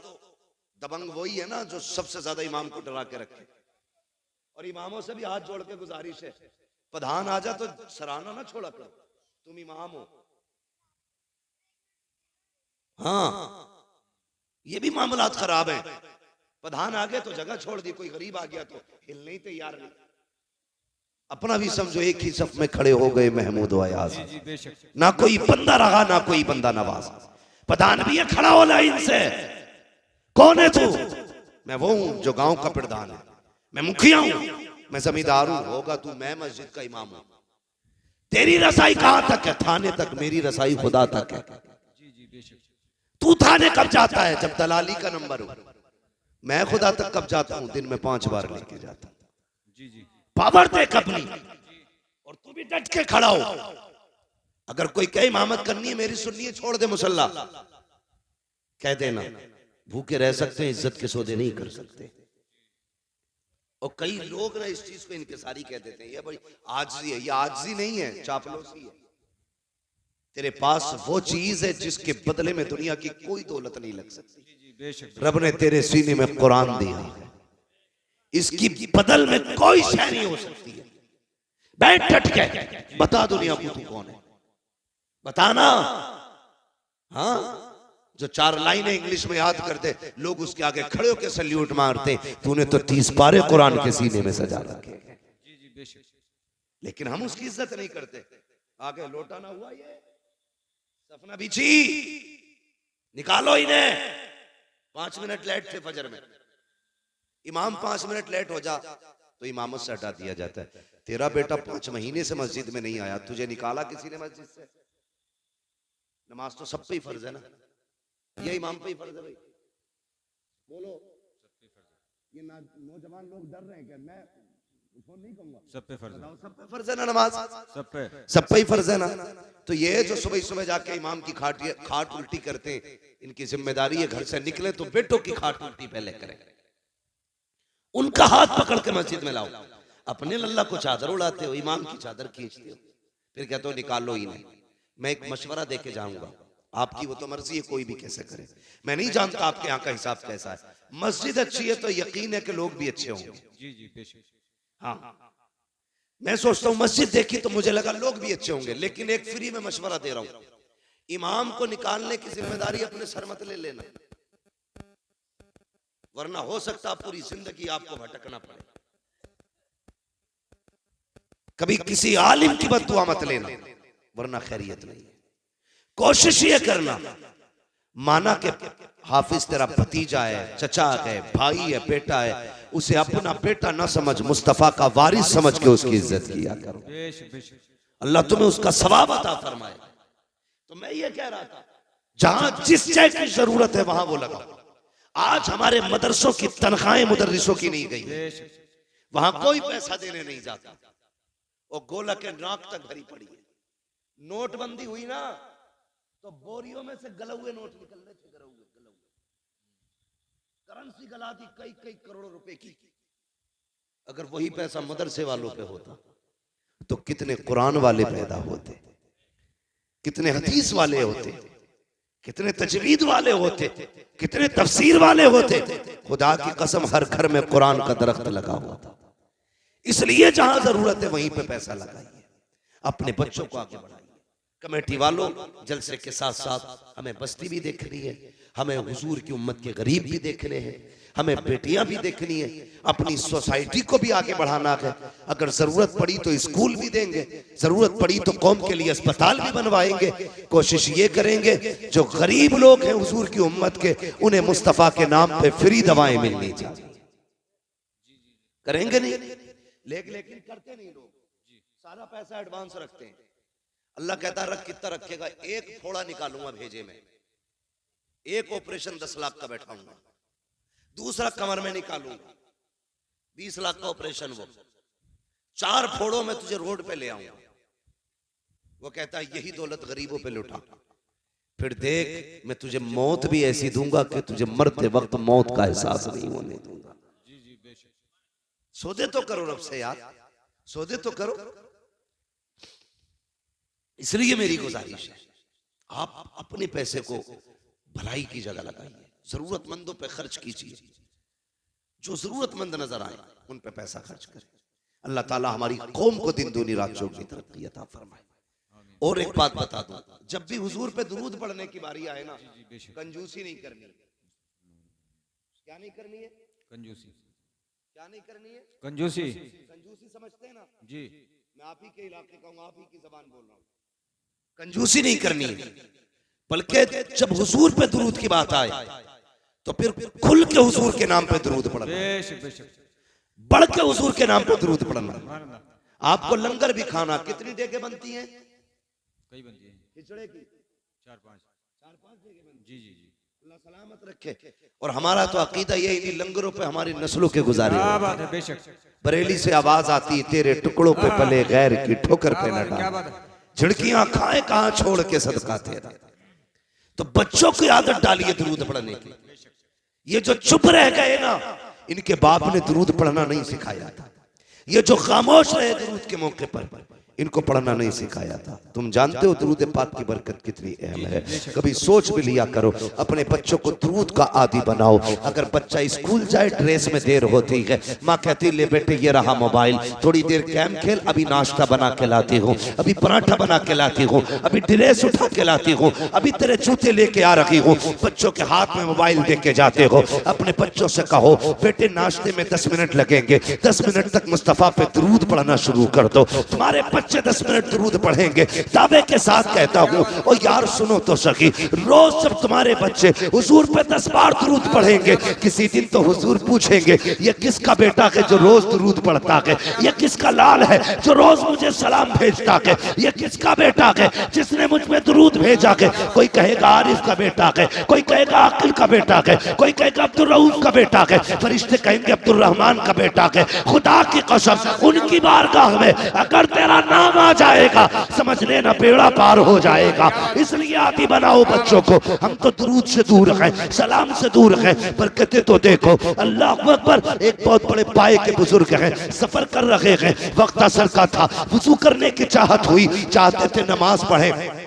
Speaker 1: दबंग वही है ना जो सबसे ज्यादा इमाम को डरा के रखे। और इमामों से भी हाथ जोड़ के गुजारिश है, प्रधान आ जा तो सराहना ना छोड़ा करो, तुम इमाम हो, हाँ, ये भी मामलात खराब हैं। प्रधान आ गए तो जगह छोड़ दी, कोई गरीब आ गया तो हिलने ही तैयार नहीं। अपना भी समझो एक ही सफ में खड़े हो गए महमूद व अयाज, ना कोई बंदा रहा ना कोई बंदा नवाज। प्रधान भी है, खड़ा हो लाइन से। कौन है तू? मैं वो हूं जो गांव का प्रधान है, मैं मुखिया हूं, मैं जमींदार हूं। होगा तू, मैं मस्जिद का इमाम हूं। तेरी रसाई कहां तक है? थाने तक। मेरी रसाई खुदा तक है। तू थाने कब जाता है? जब दलाली का नंबर हो। मैं खुदा तक कब जाता हूं? दिन में 5 बार लेके जाता हूं। पावर देख अपनी, और तू भी डट के खड़ा हो। अगर कोई कहे इमामत करनी है, मेरी सुननी है, छोड़ दे मुसल्ला, कह देना। भूखे रह सकते हैं, इज्जत के सौदे नहीं कर सकते। और कई लोग ना इस चीज को इनकिसारी कह देते हैं, ये बड़ी आजिज़ी है। ये आजिज़ी नहीं है, चापलूसी है। तेरे पास वो चीज है जिसके बदले में दुनिया की कोई दौलत नहीं लग सकती। रब ने तेरे सीने में कुरान दिया है, इसकी बदल में कोई शय नहीं हो सकती है। बैठ डट के बता दुनिया को तू कौन है, बताना। हाँ, जो 4 लाइनें इंग्लिश में याद करते लोग उसके आगे खड़े होकर सल्यूट मारते। तूने तो 30 पारे कुरान के सीने में सजा रखे, लेकिन हम उसकी इज्जत नहीं करते। आगे लौटाना हुआ, ये सपना बिछी, निकालो इन्हें। 5 मिनट लेट थे फजर में, इमाम 5 मिनट लेट हो जा तो इमामत से हटा दिया जाता है। तेरा बेटा 5 महीने से मस्जिद में नहीं आया, तुझे निकाला किसी ने मस्जिद से? नमाज तो सब पे ही फर्ज है ना, ये इमाम पे ही फर्ज है भाई। बोलो, ये नौजवान लोग डर रहे हैं क्या? मैं नहीं कहूंगा, सब पे फर्ज है। सब पे फर्ज है ना नमाज, सब पे ही फर्ज है ना। तो ये जो सुबह सुबह जाके इमाम की खाट उल्टी करते हैं, इनकी जिम्मेदारी है घर से निकले तो बेटों की खाट उल्टी पहले करें, उनका हाथ पकड़ के मस्जिद में लाओ। अपने लल्ला को चादर उड़ाते हो, इमाम की चादर खींचते हो, फिर कहते हो निकालो ही नहीं। मैं एक मशवरा देके जाऊंगा, आपकी वो तो मर्जी है, कोई भी कैसे करे। मैं नहीं जानता आपके यहाँ का हिसाब कैसा है। मस्जिद अच्छी है तो यकीन है कि लोग भी अच्छे होंगे। हाँ, मैं सोचता हूँ मस्जिद देखी तो मुझे लगा लोग भी अच्छे होंगे, लेकिन एक फ्री में मशवरा दे रहा हूँ, इमाम को निकालने की जिम्मेदारी अपने सर मत ले लेना, वरना हो सकता पूरी जिंदगी आपको भटकना पड़े। कभी किसी आलिम की बद्दुआ मत लेना, वरना खैरियत नहीं है। कोशिश ये करना, माना के हाफिज तेरा भतीजा है, चचा है, भाई है, बेटा है, उसे अपना बेटा ना समझ, मुस्तफा का वारिस समझ के उसकी इज्जत किया करो। अल्लाह तुम्हें उसका सवाब अता फरमाए। तो मैं ये कह रहा था, जहां जिस शय की जरूरत है वहां वो लगाओ। आज हमारे मदरसों की तनख्वाहें मुदर्रिसों की नहीं गई, वहां कोई पैसा देने नहीं जाता, और गोला के नाक तक भरी पड़ी है। नोटबंदी हुई ना तो बोरियों में से गले हुए नोट निकल रहे थे, करेंसी गला दी कई कई करोड़ों रुपए की। अगर वही पैसा मदरसे वालों पे होता तो कितने कुरान वाले पैदा होते, कितने हदीस वाले होते, कितने तजवीद वाले होते, कितने तफसीर वाले होते। खुदा की कसम हर घर में कुरान का दरख्त लगा हुआ था। इसलिए जहां जरूरत है वहीं पे पैसा लगाइए, अपने बच्चों को आगे बढ़ाइए। कमेटी वालों, जलसे के साथ साथ हमें बस्ती भी देखनी है, हमें हुजूर की उम्मत के गरीब भी देखने हैं, हमें बेटियां भी देखनी है, अपनी सोसाइटी को भी आगे बढ़ाना है। अगर जरूरत पड़ी तो स्कूल भी देंगे, जरूरत पड़ी तो कौम के लिए अस्पताल भी बनवाएंगे। कोशिश ये करेंगे जो गरीब लोग हैं हुजूर की उम्मत के, उन्हें मुस्तफा के नाम पे फ्री दवाएं मिलनी चाहिए। करेंगे नहीं, लेकिन करते नहीं लोग, सारा पैसा एडवांस रखते हैं। अल्लाह कहता रख, कितना रखेगा? एक फोड़ा निकालूंगा भेजे में, एक ऑपरेशन 10 लाख का बैठाऊंगा, दूसरा कमर में निकालूंगा 20 लाख का ऑपरेशन, वो 4 फोड़ों में तुझे रोड पे ले आऊंगा। वो कहता है यही दौलत गरीबों पे लुटा, फिर देख मैं तुझे मौत भी ऐसी दूंगा कि तुझे मरते वक्त मौत का एहसास नहीं होने दूंगा। सौदे तो करो रब से यार, सौदे तो करो। इसलिए मेरी गुजारिश है, आप अपने पैसे को भलाई की जगह लगाइए, जरूरतमंदों पे खर्च कीजिए, जो जरूरतमंद नजर आए उन पे पैसा खर्च करें। अल्लाह ताला हमारी कौम को दिन दूनी रात चौगुनी तरक्की अता फरमाए। और एक बात बता दूं, जब भी हुजूर पे दुरूद पढ़ने की बारी आए ना, कंजूसी नहीं करनी। क्या नहीं करनी है?
Speaker 2: कंजूसी।
Speaker 1: क्या नहीं करनी है?
Speaker 2: कंजूसी।
Speaker 1: कंजूसी समझते हैं ना
Speaker 2: जी।
Speaker 1: मैं आप ही के इलाके का हूं, आप ही की जबान बोल रहा हूं। कंजूसी नहीं करनी है, बल्कि जब हुजूर पे दुरूद की बात आए तो फिर खुल के हुजूर के नाम पे दुरूद पढ़ना,
Speaker 2: बेशक बेशक।
Speaker 1: बढ़ के हुजूर के नाम पे दुरूद पढ़ना। आपको लंगर भी खाना, कितनी डेगे बनती हैं?
Speaker 2: कई बनती है
Speaker 1: खिचड़े की
Speaker 2: 4-5
Speaker 1: डेगे बनती।
Speaker 2: जी जी जी।
Speaker 1: अल्लाह सलामत रखे। और हमारा तो अकीदा ये इन्हीं लंगरों पे हमारी नस्लों के गुजारे।
Speaker 2: क्या बात है, बेशक।
Speaker 3: बरेली से आवाज आती है, तेरे टुकड़ों पे पले गैर की ठोकर पे न
Speaker 2: क्या
Speaker 3: डाल,
Speaker 2: बात है।
Speaker 3: झिड़कियां खाए कहां छोड़ के सदका तेरा।
Speaker 1: तो बच्चों की आदत डालिए दुरूद पढ़ने की। ये जो चुप रह गए ना,
Speaker 3: इनके बाप ने दुरूद पढ़ना नहीं सिखाया था।
Speaker 1: ये जो खामोश रहे दुरूद के मौके पर,
Speaker 3: इनको पढ़ना नहीं सिखाया था। तुम जानते हो दुरूद पाक की बरकत कितनी अहम है। कभी सोच भी लिया करो, अपने बच्चों को दुरूद का आदी बनाओ। अगर बच्चा स्कूल जाए, ड्रेस में देर होती है, माँ कहती ले बेटे ये रहा मोबाइल, थोड़ी देर गेम खेल, अभी नाश्ता बना के लाती हूँ, अभी पराठा बना के लाती हूँ, अभी ड्रेस उठा के लाती हूँ, अभी तेरे जूते लेके आ रही हूँ। बच्चों के हाथ में मोबाइल दे के जाते हो। अपने बच्चों से कहो बेटे नाश्ते में 10 मिनट लगेंगे, 10 मिनट तक मुस्तफा पे दुरूद पढ़ना शुरू कर दो। तुम्हारे बच्चे 10 मिनट दुरूद पढ़ेंगे। दावे के साथ कहता हूँ, और यार सुनो तो सही, रोज जब तुम्हारे बच्चे हुजूर पे 10 बार दुरूद पढ़ेंगे, किसी दिन तो हुजूर पूछेंगे ये किसका बेटा है जो रोज दुरूद पढ़ता है, ये किसका लाल है जो रोज मुझे सलाम भेजता है, ये किसका बेटा है जिसने मुझ पे दुरूद भेजा है। कोई कहेगा आरिफ का बेटा है, कोई कहेगा अकिल का बेटा है, कोई कहेगा अब्दुल रऊफ का बेटा है, फरिश्ते कहेंगे अब्दुल रहमान का बेटा है। खुदा की कसम, उनकी बारगाह में अगर तेरा नाम आ जाएगा, समझ लेना बेड़ा पार हो जाएगा। इसलिए आदि बनाओ बच्चों को। हम तो दुरूद से दूर हैं, सलाम से दूर हैं, पर कहते तो देखो अल्लाह अकबर। एक बहुत बड़े पाए के बुजुर्ग हैं, सफर कर रहे हैं, वक्त असर का था, वुजू करने की चाहत हुई, चाहते थे नमाज पढ़े,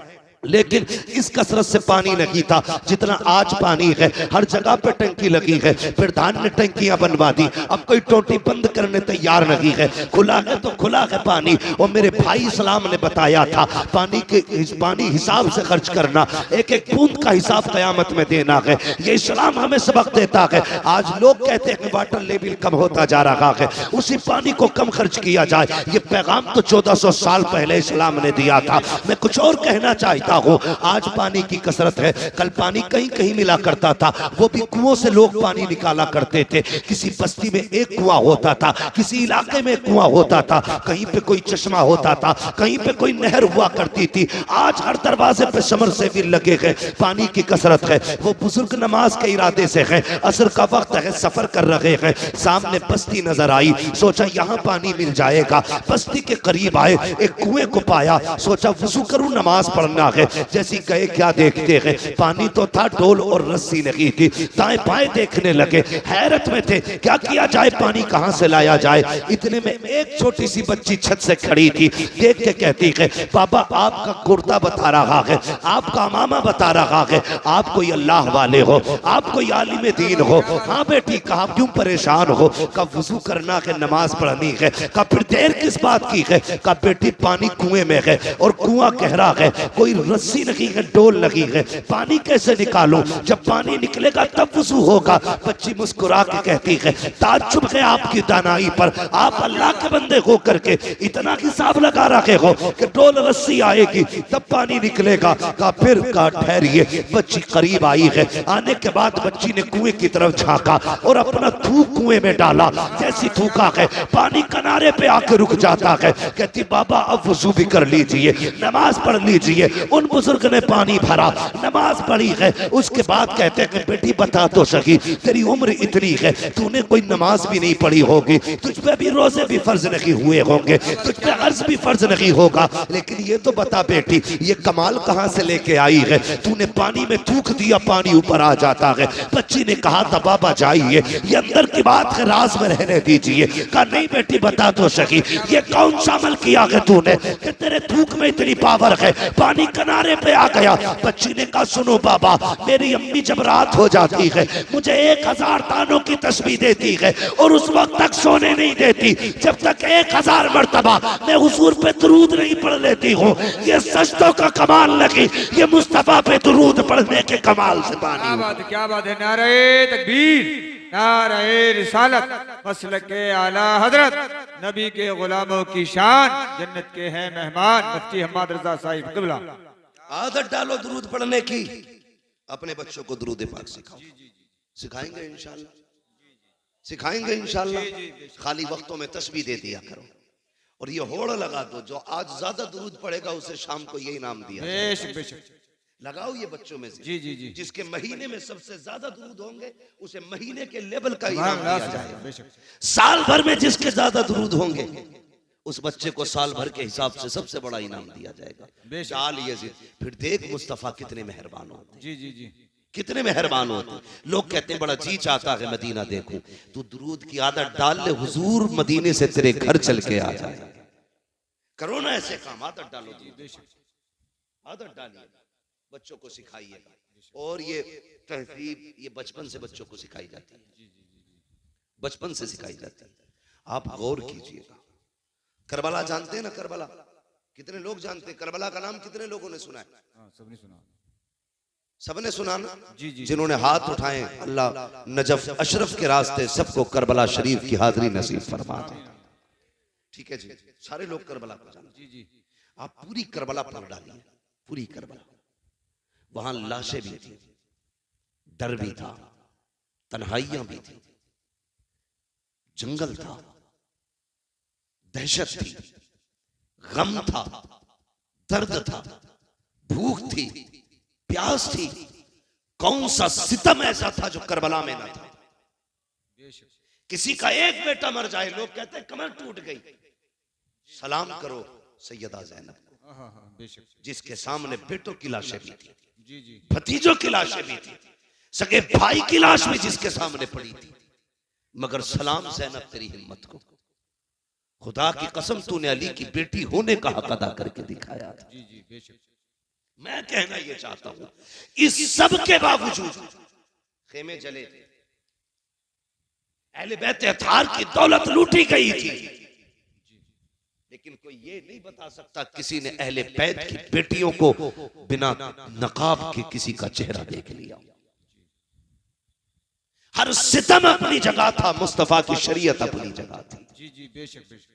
Speaker 3: लेकिन इस कसरत से पानी नहीं था जितना आज पानी है। हर जगह पे टंकी लगी है, प्रधान ने टंकियां बनवा दी, अब कोई टोटी बंद करने तैयार नहीं है। खुला है तो खुला है पानी। और मेरे भाई इस्लाम ने बताया था पानी हिसाब से खर्च करना, एक एक बूंद का हिसाब कयामत में देना है। ये इस्लाम हमें सबक देता है। आज लोग कहते हैं वाटर लेवल कम होता जा रहा है, उसी पानी को कम खर्च किया जाए। ये पैगाम तो 1400 साल पहले इस्लाम ने दिया था। मैं कुछ और कहना चाहता हो, आज पानी की कसरत है, कल पानी कहीं कहीं मिला करता था, वो भी कुओं से लोग पानी निकाला करते थे। किसी बस्ती में एक कुआं होता था, किसी इलाके में कुआं होता था, कहीं पे कोई चश्मा होता था, कहीं पे कोई नहर हुआ करती थी। आज हर दरवाजे पे समर से भी लगे गए। पानी की कसरत है। वो बुजुर्ग नमाज के इरादे से है, असर का वक्त है, सफर कर रहे हैं, सामने बस्ती नजर आई, सोचा यहाँ पानी मिल जाएगा। बस्ती के करीब आए, एक कुएं को पाया, सोचा वुजू करूं, नमाज पढ़ना है। जैसी गए क्या देखते हैं, पानी तो था, डोल और रस्सी लगी थी। दाएं बाएं देखने लगे, हैरत में थे, क्या किया जाए, पानी कहां से लाया जाए। इतने में एक छोटी सी बच्ची छत से खड़ी थी, देख के कहती है बाबा आपका कुर्ता बता रहा है, आपका मामा बता रहा है, आप कोई अल्लाह वाले हो, आप कोई आलिम दीन हो। हाँ बेटी, कहा क्यों परेशान हो, कब वुजू करना है, नमाज पढ़नी है, कब फिर देर किस बात की है, कब बेटी पानी कुएं में है और कुआं गहरा है, कोई रस्सी नहीं है, डोल लगी है, पानी कैसे निकालूं, जब पानी निकलेगा तब वुजू होगा। बच्ची मुस्कुरा के कहती है ताज्जुब है आपकी दानाई पर, आप अल्लाह के बंदे हो करके इतना हिसाब लगा रखे हो कि डोल रस्सी आएगी तब पानी निकलेगा। का फिर का ठहरिए, बच्ची करीब आई है, आने के बाद बच्ची ने कुएं की तरफ झांका और अपना थूक कुएं में डाला। जैसी थूका है, पानी किनारे पे आके रुक जाता है। कहती बाबा अब वुजू भी कर लीजिए, नमाज पढ़ लीजिए। उन बुजुर्ग ने पानी भरा, नमाज पढ़ी है। उसके बाद कहते हैं बेटी बता तो सही, तेरी उम्र इतनी है, तूने कोई नमाज भी नहीं पढ़ी होगी, तुझ पे भी रोजे भी फर्ज नहीं हुए होंगे, तुझ पे अर्ज भी फर्ज नहीं होगा, लेकिन ये तो बता बेटी ये कमाल कहां से लेके आई है, तूने पानी में थूक दिया, पानी ऊपर आ जाता है। बच्ची ने कहा था बाबा जाइए, ये अंदर की बात है, राज में रहने दीजिए। कहा नहीं बेटी बता तो सही, ये कौन सा अमल किया है तूने कि तेरे थूक
Speaker 1: में इतनी पावर है। पानी किनारे पे आ गया। बच्ची ने कहा सुनो बाबा, मेरी अम्मी जब रात हो जाती है मुझे 1000 दानों की तस्बीह देती है और उस वक्त तक सोने नहीं देती जब तक 1000 मर्तबा मैं हुजूर पे दुरूद नहीं पढ़ लेती हूँ। ये सजदों का कमाल लगी, ये मुस्तफा पे दुरूद पढ़ने के कमाल से पानी।
Speaker 2: क्या बात है। नारे तकबीर, नारे रिसालत, मसलक के आला हजरत, नबी के गुलामों की शान, जन्नत के हैं मेहमान, मुफ्ती हम्माद रजा साहिब क़िबला।
Speaker 1: आदत डालो दुरूद पढ़ने की। अपने बच्चों को दुरूद पाक सिखाओ। सिखाएंगे इंशाल्लाह, सिखाएंगे इंशाल्लाह। खाली वक्तों में तस्बीह दे दिया करो और ये होड़ लगा दो, जो आज ज्यादा दुरूद पढ़ेगा उसे शाम को ये इनाम दिया।
Speaker 2: बेशक बेशक
Speaker 1: लगाओ ये बच्चों में से।
Speaker 2: जी जी जी।
Speaker 1: जिसके महीने में सबसे ज्यादा दुरूद होंगे उसे महीने के लेवल का इनाम दिया जाएगा। साल भर में जिसके ज्यादा दुरूद होंगे उस बच्चे को साल भर के हिसाब से सबसे बड़ा इनाम दिया जाएगा। चाल ये फिर देख मुस्तफा कितने मेहरबान होते।
Speaker 2: जी जी जी।
Speaker 1: कितने मेहरबान होते। लोग कहते हैं बड़ा जी चाहता है मदीना देखूं। तू दुरूद की आदत डाल ले, हुजूर मदीने से तेरे घर चल के आ जाए। करो ना ऐसे काम, आदत डालो। आदत डालिए, बच्चों को सिखाइएगा। और ये तहजीब ये बचपन से बच्चों को सिखाई जाती है, बचपन से सिखाई जाती है। आप गौर कीजिएगा। करबला जानते हैं ना? करबला कितने लोग जानते हैं? करबला का नाम कितने लोगों ने सुना है?
Speaker 2: सबने सुना,
Speaker 1: सबने सुना ना?
Speaker 2: जी जी।
Speaker 1: जिन्होंने हाथ उठाए, अल्लाह नजफ अशरफ के रास्ते सबको करबला शरीफ की हाजिरी नसीब फरमा दे। ठीक है जी, सारे लोग करबला को जानते।
Speaker 2: जी जी।
Speaker 1: आप पूरी करबला पढ़ डालिए, पूरी करबला। वहां लाशें भी थी, डर भी था, तन्हाइयां भी थी, जंगल था, दहशत थी, गम था, दर्द था, भूख थी, प्यास थी। कौन सा सितम ऐसा था जो करबला में ना था? किसी का एक बेटा मर जाए, लोग कहते हैं कमर टूट गई। सलाम करो सैयदा ज़ैनब को, जिसके सामने बेटों की लाशें भी थी,
Speaker 2: जी जी,
Speaker 1: भतीजों की लाशें भी थी, सगे भाई की लाश भी जिसके सामने पड़ी थी। मगर सलाम ज़ैनब तेरी हिम्मत को, खुदा की कसम तूने अली की बेटी होने का हक अदा करके दिखाया।
Speaker 2: जी जी बेशक।
Speaker 1: मैं कहना ये चाहता हूं, इस सब के बावजूद खेमे जले थे, अहले बैत अतार की दौलत लूटी गई थी, लेकिन कोई ये नहीं बता सकता किसी ने अहले बैत की बेटियों को बिना नकाब के किसी का चेहरा देख लिया। हर सितम अपनी जगह था, मुस्तफा की शरीयत अपनी जगह थी।
Speaker 2: जी जी बेशक बेशक।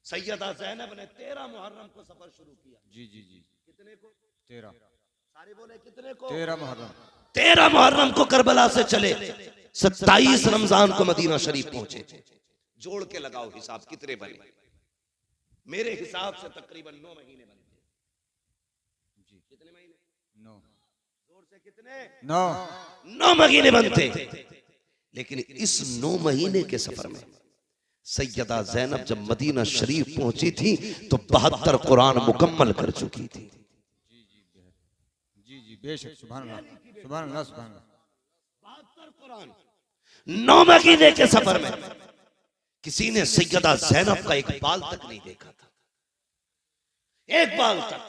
Speaker 1: सैयदा ज़ैनब ने 13 मुहर्रम को सफर शुरू किया।
Speaker 2: जी जी जी।
Speaker 1: कितने को?
Speaker 2: 13।
Speaker 1: सारे बोले कितने को?
Speaker 2: 13 मुहर्रम।
Speaker 1: 13 मुहर्रम को करबला से चले, 27 रमजान को मदीना शरीफ पहुंचे। जोड़ के लगाओ हिसाब कितने बने? मेरे हिसाब से तकरीबन 9 महीने बनते। कितने महीने?
Speaker 2: 9।
Speaker 1: जोर से कितने?
Speaker 2: 9
Speaker 1: महीने बनते। लेकिन इस 9 महीने के सफर में सैयदा ज़ैनब जब मदीना शरीफ पहुंची थी तो 72 कुरान मुकम्मल कर चुकी थी।
Speaker 2: जी जी बेशक। सुभान अल्लाह, सुभान अल्लाह, सुभान अल्लाह।
Speaker 1: 72 कुरान 9 महीने के सफर में किसी ने सैयदा ज़ैनब का एक बाल तक नहीं देखा था, एक बाल तक।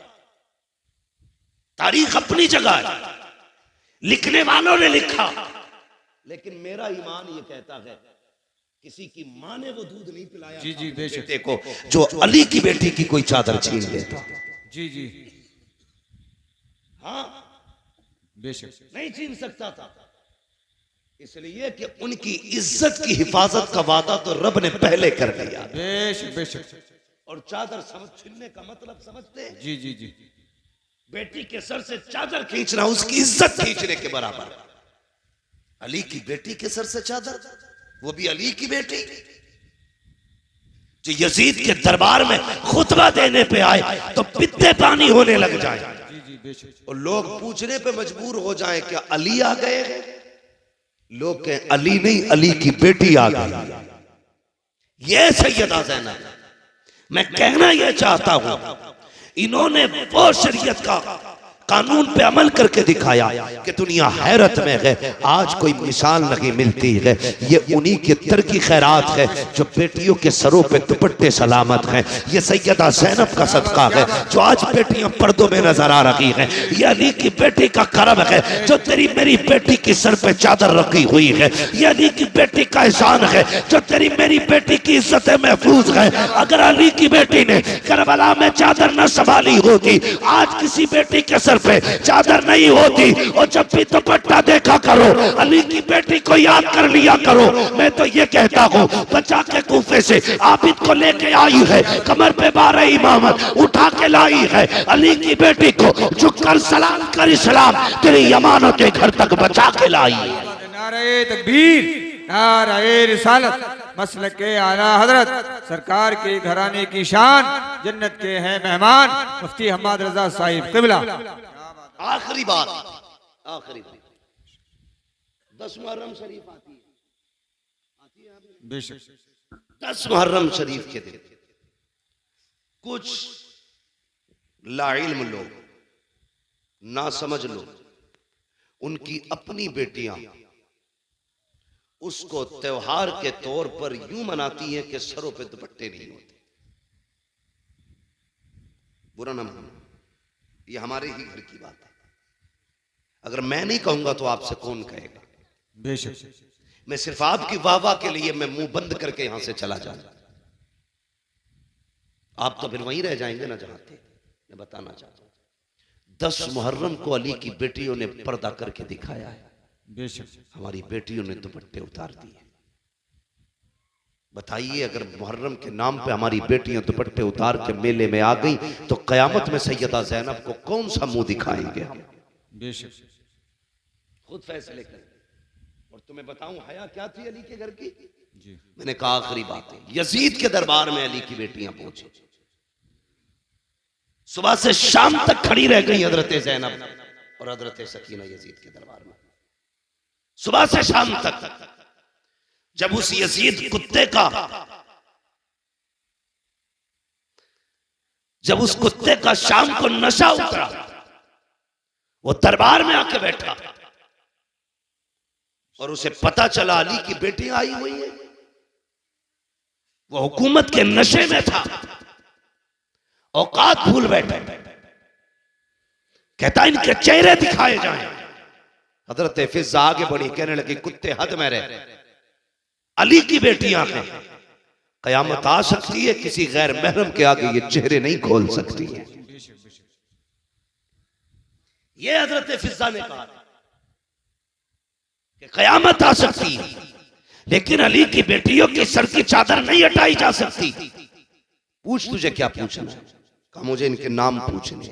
Speaker 1: तारीख अपनी जगह है, लिखने वालों ने लिखा, लेकिन मेरा ईमान ये कहता है किसी की मां ने वो दूध नहीं पिलाया।
Speaker 2: जी जी बेशक।
Speaker 1: बेटे को जो अली की बेटी की कोई चादर छीन लेता।
Speaker 2: जी जी
Speaker 1: हाँ
Speaker 2: बेशक।
Speaker 1: नहीं छीन सकता था, इसलिए कि उनकी इज्जत की हिफाजत का वादा तो रब ने पहले कर दिया।
Speaker 2: बेशक बेशक।
Speaker 1: और चादर समझ छीनने का मतलब समझते हैं?
Speaker 2: जी जी जी।
Speaker 1: बेटी के सर से चादर खींचना उसकी इज्जत खींचने के बराबर। अली की बेटी के सर से चादर, वो भी अली की बेटी जो यजीद के दरबार में खुतबा देने पे आए तो पित्ते पानी होने लग जाए।
Speaker 2: जी जी बेशक।
Speaker 1: और लोग पूछने पे मजबूर हो जाए क्या अली आ गए? लोग कहें अली नहीं, अली की बेटी आ गई। ये सैयदा ज़ैनब। मैं कहना यह चाहता हूं, इन्होंने वो शरीयत का
Speaker 3: कानून पे अमल करके दिखाया कि दुनिया हैरत में है। आज कोई मिसाल नहीं मिलती है। ये उन्हीं के तरकी खैरात है जो बेटियों के सरों पे दुपट्टे सलामत हैं। ये सैयदा ज़ैनब का सदका है जो आज बेटियां पर्दों में नजर आ रही हैं। ये अली की बेटी का करम है जो तेरी मेरी बेटी की सर पे चादर रखी हुई है। ये अली की बेटी का एहसान है जो तेरी मेरी बेटी की इज्जत महफूज है। अगर अली की बेटी ने करबला में चादर न संभाली होती, आज किसी बेटी के सर पे चादर नहीं होती। और जब भी दुपट्टा देखा करो, अली की बेटी को याद कर लिया करो। मैं तो ये कहता हूँ, बचा के कूफे से आबिद को लेके आई है, कमर पे 12 इमामत उठा के लाई है। अली की बेटी को झुककर सलाम कर इस्लाम तेरी अमानत के घर तक बचा के लाई है।
Speaker 2: नारे तकबीर, नारे रिसालत, मसलक के आला हजरत सरकार के घराने की शान, जन्नत के हैं मेहमान मुफ्ती हम्माद रजा साहिब क़िबला।
Speaker 3: आखिरी बात, आखिरी बात, 10 मुहर्रम शरीफ आती है
Speaker 2: बेशक
Speaker 3: 10 मुहर्रम शरीफ के दिन कुछ लाइल्म लोग, ना समझ लोग, उनकी अपनी बेटियां उसको त्योहार के तौर पर यूं मनाती हैं कि सरों पे दुपट्टे नहीं होते। बुरा ना मानो, ये हमारे ही घर की बात है। अगर मैं नहीं कहूंगा तो आपसे कौन कहेगा?
Speaker 2: बेशक
Speaker 3: मैं सिर्फ आपकी वाहवाह के लिए मैं मुंह बंद करके यहां से चला जाऊंगा। आप तो फिर वहीं रह जाएंगे ना जहां थे। मैं बताना चाहता हूं, 10 मुहर्रम को अली की बेटियों ने पर्दा करके दिखाया है।
Speaker 2: बेशक
Speaker 3: हमारी बेटियों ने दुपट्टे उतार दिए। बताइए, अगर मुहर्रम के नाम पे हमारी बेटियां दुपट्टे उतार के मेले में आ गई तो कयामत में सैयदा ज़ैनब को कौन सा मुंह दिखाएंगे हम?
Speaker 2: बेशक
Speaker 3: खुद फैसले करें। और तुम्हें बताऊं हया क्या थी अली के घर की?
Speaker 2: जी
Speaker 3: मैंने कहा आखिरी बात है, यजीद के दरबार में अली की बेटियां पहुंची। सुबह से शाम तक खड़ी रह गई हजरत ज़ैनब और हजरत सकीना यजीद के दरबार में, सुबह से शाम तक। जब उस यजीद कुत्ते का, जब उस कुत्ते का शाम को नशा उतरा, वो दरबार में आके बैठा और उसे पता चला अली की बेटियां आई हुई है। वो हुकूमत के नशे में था, औकात भूल बैठे। कहता इनके चेहरे दिखाए जाएं। हजरत फिजा आगे बढ़ी, कहने लगी कुत्ते हद में रहे, अली की बेटियां हैं, कयामत आ सकती है, किसी गैर महरम के आगे ये चेहरे नहीं खोल सकती है। ये हजरत फिजा ने कहा कि कयामत आ सकती है, लेकिन अली की बेटियों की सर की चादर नहीं हटाई जा सकती। पूछ, तुझे क्या पूछना? कहा मुझे इनके नाम पूछने।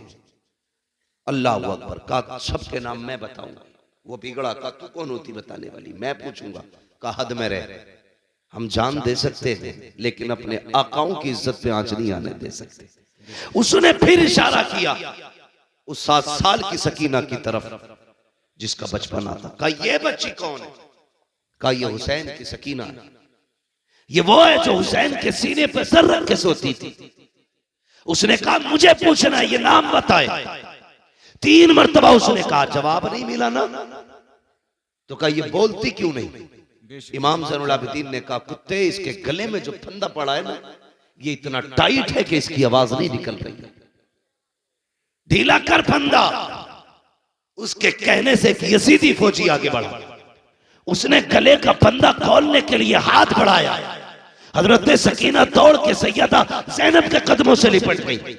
Speaker 3: अल्लाह अकबर, कहा सबके नाम मैं बताऊंगा। वो बिगड़ा, कहा तू कौन होती बताने वाली? मैं पूछूंगा। कहा हद में रह, हम जान दे सकते हैं लेकिन अपने आकाओं की इज्जत पे आंच नहीं आने दे सकते। उसने फिर इशारा किया उस 7 साल की सकीना की तरफ जिसका बचपन आता। कहा ये बच्ची कौन है? कहा ये हुसैन की सकीना है। ये वो है जो हुसैन के सीने पर सर रख के सोती थी। उसने कहा मुझे पूछना, ये नाम बताए। 3 मरतबा उसने कहा, जवाब नहीं मिला ना। तो कहा ये बोलती क्यों नहीं? इमाम ज़ैनुल आबिदीन ने कहा कुत्ते, इसके गले में जो फंदा पड़ा है ना, ये इतना टाइट है कि इसकी आवाज नहीं निकल रही। ढीला कर फंदा। उसके कहने से एक यजीदी फौजी आगे बढ़ा, उसने गले का फंदा खोलने के लिए हाथ बढ़ाया। हजरत सकीना दौड़ के सैयदा ज़ैनब के कदमों से लिपट गई।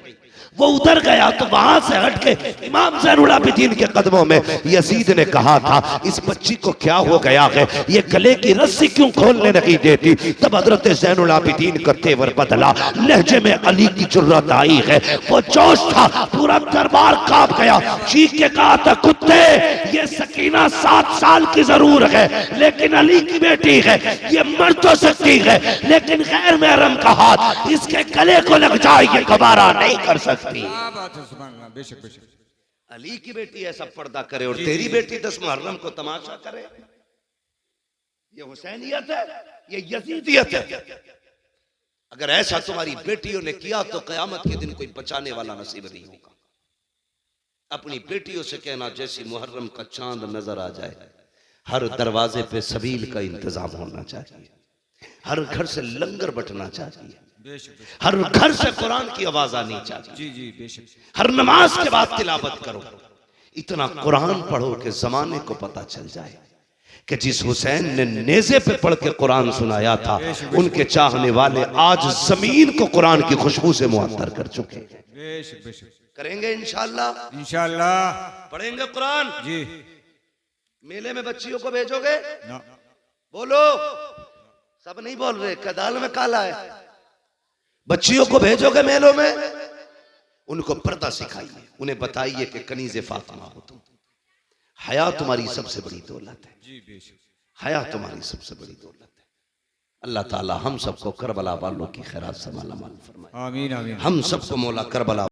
Speaker 3: वो उधर गया तो वहां से हटके इमाम ज़ैनुल आबिदीन के कदमों में यजीद ने कहा था इस बच्ची को क्या हो गया है, ये गले की रस्सी क्यों खोलने नहीं देती? तब हजरत ज़ैनुल आबिदीन का तेवर बदला, लहजे में अली की जुर्रत आई है। वो जोश था, पूरा दरबार कांप गया। चीख के कहा था कुत्ते, ये सकीना 7 साल की जरूर है लेकिन अली की बेटी है। ये मर तो सकती है लेकिन गैर महरम का हाथ इसके गले को लग जाए, ये दोबारा नहीं कर सकती।
Speaker 2: बेशक बेशक
Speaker 3: अली की बेटी ऐसा पर्दा करे और तेरी बेटी 10 मुहर्रम को तमाशा करे, ये हुसैनियत है, ये यजीदियत है। अगर ऐसा तुम्हारी बेटियों ने किया तो कयामत के दिन कोई बचाने वाला नसीब नहीं होगा।
Speaker 1: अपनी बेटियों से कहना जैसी मुहर्रम का चांद नजर आ जाए, हर दरवाजे पे सबील का इंतजाम होना चाहिए, हर घर से लंगर बटना चाहिए, हर घर से कुरान की आवाज आनी चाहिए।
Speaker 2: जी जी बेशक।
Speaker 1: हर नमाज के बाद तिलावत करो, इतना कुरान पढ़ो कि जमाने को पता चल जाए कि जिस हुसैन ने नेज़े पे पढ़ के कुरान सुनाया था, उनके चाहने वाले आज जमीन को कुरान की खुशबू से मुअत्तर कर चुके हैं।
Speaker 2: बेशक बेशक।
Speaker 1: करेंगे इंशाअल्लाह,
Speaker 2: इंशाअल्लाह।
Speaker 1: पढ़ेंगे कुरान।
Speaker 2: जी।
Speaker 1: मेले में बच्चियों को भेजोगे?
Speaker 2: ना।
Speaker 1: बोलो, सब नहीं बोल रहे, कदाल में काला है। बच्चियों को भेजोगे मेलों में? उनको पर्दा सिखाइए, उन्हें बताइए कि कनीज़े फातिमा हो तुम, हया तुम्हारी सबसे बड़ी दौलत है।
Speaker 2: जी बेशक।
Speaker 1: हया तुम्हारी सबसे बड़ी दौलत है। अल्लाह ताला हम सबको करबला वालों की खैरात से माला माल फरमाए।
Speaker 2: आमीन आमीन।
Speaker 1: हम सबको मौला करबला